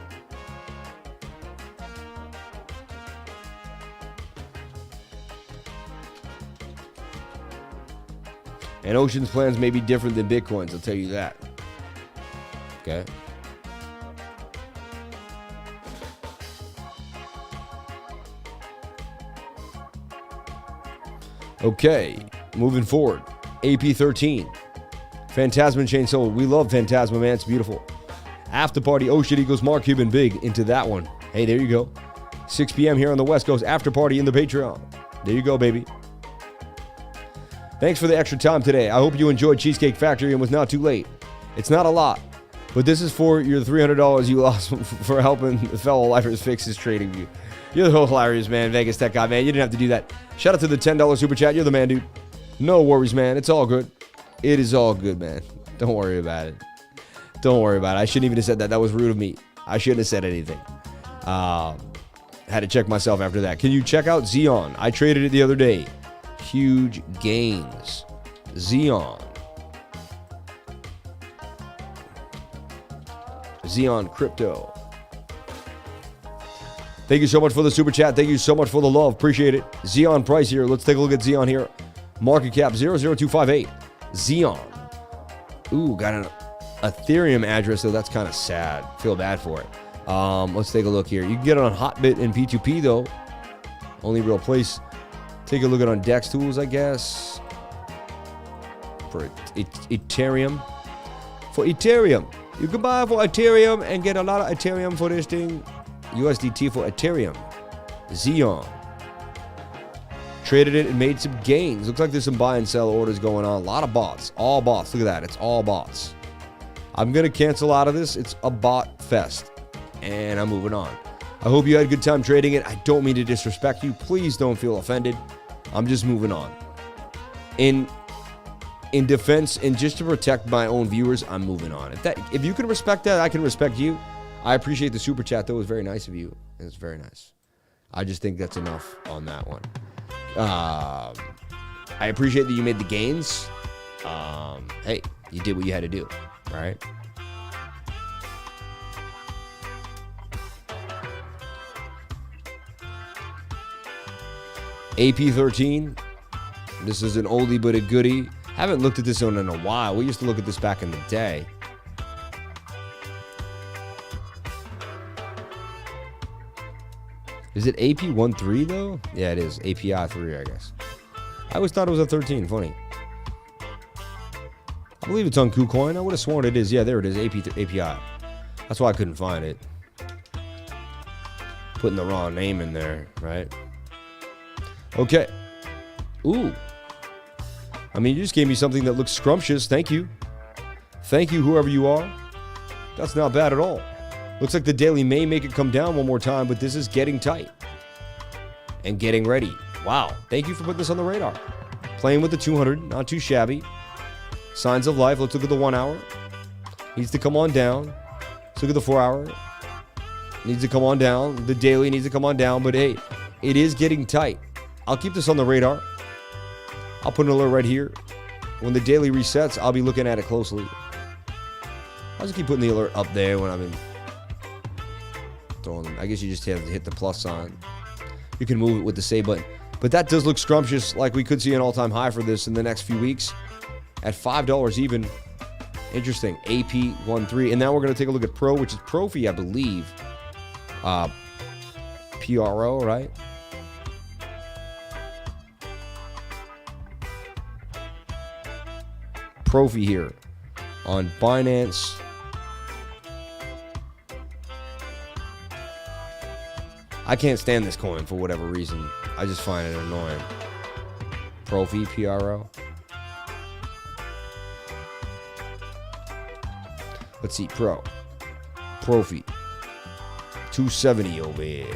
And Ocean's plans may be different than Bitcoin's, I'll tell you that. Okay. Okay, moving forward. AP13. Phantasma Chain Soul. We love Phantasma, man. It's beautiful. After Party. Oh shit, he goes Mark Cuban big into that one. Hey, there you go. 6 p.m. here on the West Coast. After Party in the Patreon. There you go, baby. Thanks for the extra time today. I hope you enjoyed Cheesecake Factory and was not too late. It's not a lot, but this is for your $300 you lost for helping fellow lifers fix his trading view. You're the hilarious, man. Vegas Tech Guy, man. You didn't have to do that. Shout out to the $10 super chat. You're the man, dude. No worries, man. It's all good. It is all good, man. Don't worry about it. Don't worry about it. I shouldn't even have said that. That was rude of me. I shouldn't have said anything. Had to check myself after that. Can you check out ZEON? I traded it the other day. Huge gains. ZEON. ZEON Crypto. Thank you so much for the super chat. Thank you so much for the love. Appreciate it. ZEON price here. Let's take a look at ZEON here. Market cap 00258. ZEON. Ooh, got an Ethereum address, so that's kind of sad. Feel bad for it. Let's take a look here. You can get it on Hotbit and P2P, though. Only real place. Take a look at on DEX tools, I guess. For Ethereum. For Ethereum. You can buy for Ethereum and get a lot of Ethereum for this thing. USDT for Ethereum. ZEON. Traded it and made some gains. Looks like there's some buy and sell orders going on. A lot of bots. All bots. Look at that. It's all bots. I'm going to cancel out of this. It's a bot fest. And I'm moving on. I hope you had a good time trading it. I don't mean to disrespect you. Please don't feel offended. I'm just moving on. In defense and just to protect my own viewers, I'm moving on. If you can respect that, I can respect you. I appreciate the super chat. That was very nice of you. It's very nice. I just think that's enough on that one. I appreciate that you made the gains. Hey, you did what you had to do. All right. AP13. This is an oldie but a goodie. Haven't looked at this one in a while. We used to look at this back in the day. Is it AP13 though? Yeah, it is. API 3, I guess. I always thought it was a 13. Funny. I believe it's on KuCoin. I would have sworn it is. Yeah, there it is. API. That's why I couldn't find it. Putting the wrong name in there, right? Okay. Ooh. I mean, you just gave me something that looks scrumptious. Thank you. Thank you, whoever you are. That's not bad at all. Looks like the daily may make it come down one more time, but this is getting tight. And getting ready. Wow. Thank you for putting this on the radar. Playing with the 200. Not too shabby. Signs of life. Let's look at the 1 hour. Needs to come on down. Let's look at the 4 hour. Needs to come on down. The daily needs to come on down. But hey, it is getting tight. I'll keep this on the radar. I'll put an alert right here. When the daily resets, I'll be looking at it closely. I'll just keep putting the alert up there when I'm in. Throwing them. I guess you just have to hit the plus sign. You can move it with the save button. But that does look scrumptious, like we could see an all-time high for this in the next few weeks. At $5 even. Interesting. AP13. And now we're going to take a look at Pro, which is Profi, I believe. PRO, right? Profi here on Binance. I can't stand this coin for whatever reason. I just find it annoying. Profi, PRO. Let's see, Profi. 270 over here.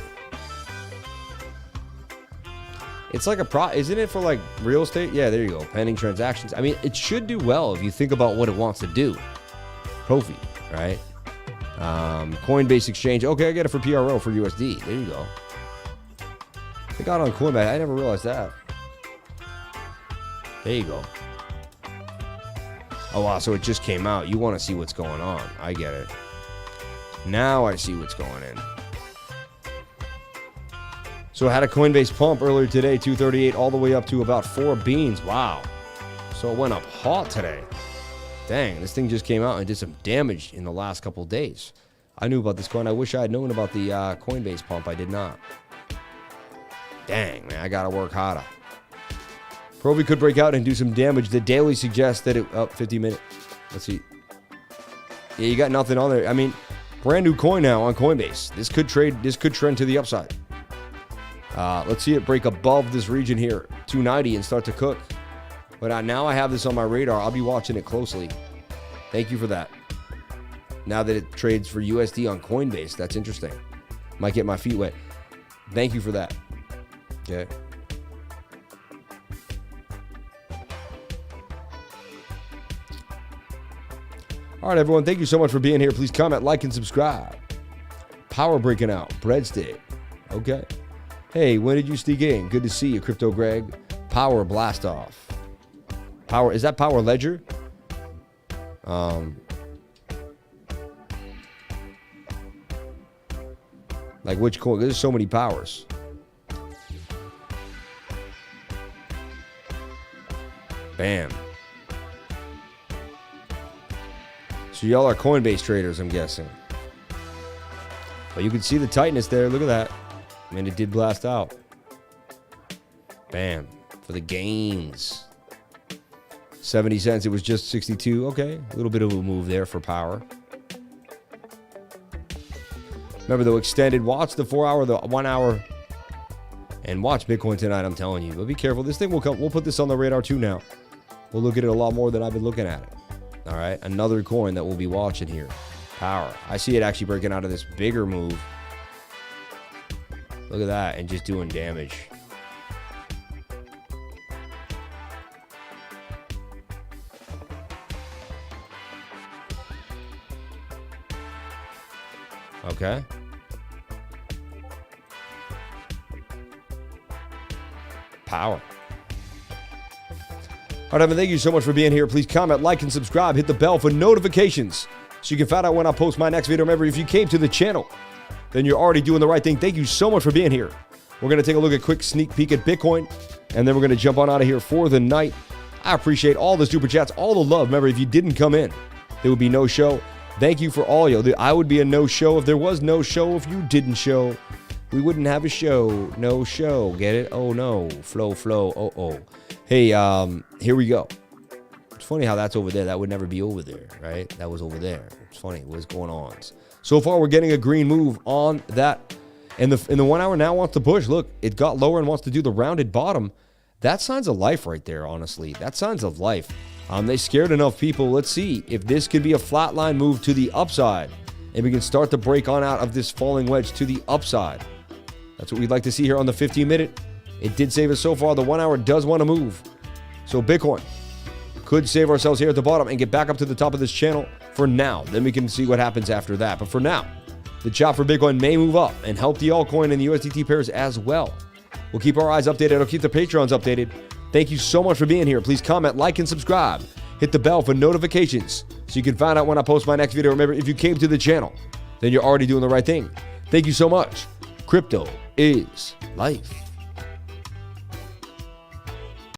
It's like isn't it for like real estate? Yeah, there you go. Pending transactions. I mean, it should do well if you think about what it wants to do. Profi, right? Coinbase Exchange. Okay, I get it for PRO for USD. There you go. I got on Coinbase. I never realized that. There you go. Oh, wow, so it just came out. You want to see what's going on. I get it. Now I see what's going in. So I had a Coinbase pump earlier today, 238, all the way up to about 4 beans. Wow. So it went up hot today. Dang, this thing just came out and did some damage in the last couple of days. I knew about this coin. I wish I had known about the Coinbase pump. I did not. Dang, man, I got to work harder. Probably could break out and do some damage. The daily suggests that it... 50 minute. Let's see. Yeah, you got nothing on there. I mean, brand new coin now on Coinbase. This could trend to the upside. Let's see it break above this region here, 290, and start to cook. But now I have this on my radar. I'll be watching it closely. Thank you for that. Now that it trades for USD on Coinbase, that's interesting. Might get my feet wet. Thank you for that. Okay. All right, everyone. Thank you so much for being here. Please comment, like, and subscribe. Power breaking out. Breadstick. Okay. Hey, when did you sneak in? Good to see you, Crypto Greg. Power blast off. Power, is that Power Ledger? Like which coin? There's so many powers. Bam. So y'all are Coinbase traders, I'm guessing. But you can see the tightness there. Look at that. I mean, it did blast out. Bam. For the gains. 70 cents. It was just 62. Okay. A little bit of a move there for power. Remember, though, extended. Watch the 4 hour, the 1 hour. And watch Bitcoin tonight, I'm telling you. But be careful. This thing will come. We'll put this on the radar, too, now. We'll look at it a lot more than I've been looking at it. All right. Another coin that we'll be watching here. Power. I see it actually breaking out of this bigger move. Look at that. And just doing damage. Okay. Power. All right, Evan, thank you so much for being here. Please comment, like, and subscribe. Hit the bell for notifications so you can find out when I post my next video. Remember, if you came to the channel, then you're already doing the right thing. Thank you so much for being here. We're going to take a look at a quick sneak peek at Bitcoin, and then we're going to jump on out of here for the night. I appreciate all the super chats, all the love. Remember, if you didn't come in, there would be no show. Thank you for all you. I would be a no show if there was no show. If you didn't show, we wouldn't have a show. No show. Get it? Oh, no. Flow. Oh. Hey, here we go. It's funny how that's over there. That would never be over there, right? That was over there. It's funny. What's going on? So far, we're getting a green move on that. And the 1 hour now wants to push. Look, it got lower and wants to do the rounded bottom. That's signs of life right there, honestly. That's signs of life. They scared enough people. Let's see if this could be a flatline move to the upside. And we can start to break on out of this falling wedge to the upside. That's what we'd like to see here on the 15-minute. It did save us so far. The 1 hour does want to move. So Bitcoin could save ourselves here at the bottom and get back up to the top of this channel for now. Then we can see what happens after that. But for now, the chop for Bitcoin may move up and help the altcoin and the USDT pairs as well. We'll keep our eyes updated. I'll keep the Patreons updated. Thank you so much for being here. Please comment, like, and subscribe. Hit the bell for notifications so you can find out when I post my next video. Remember, if you came to the channel, then you're already doing the right thing. Thank you so much. Crypto is life.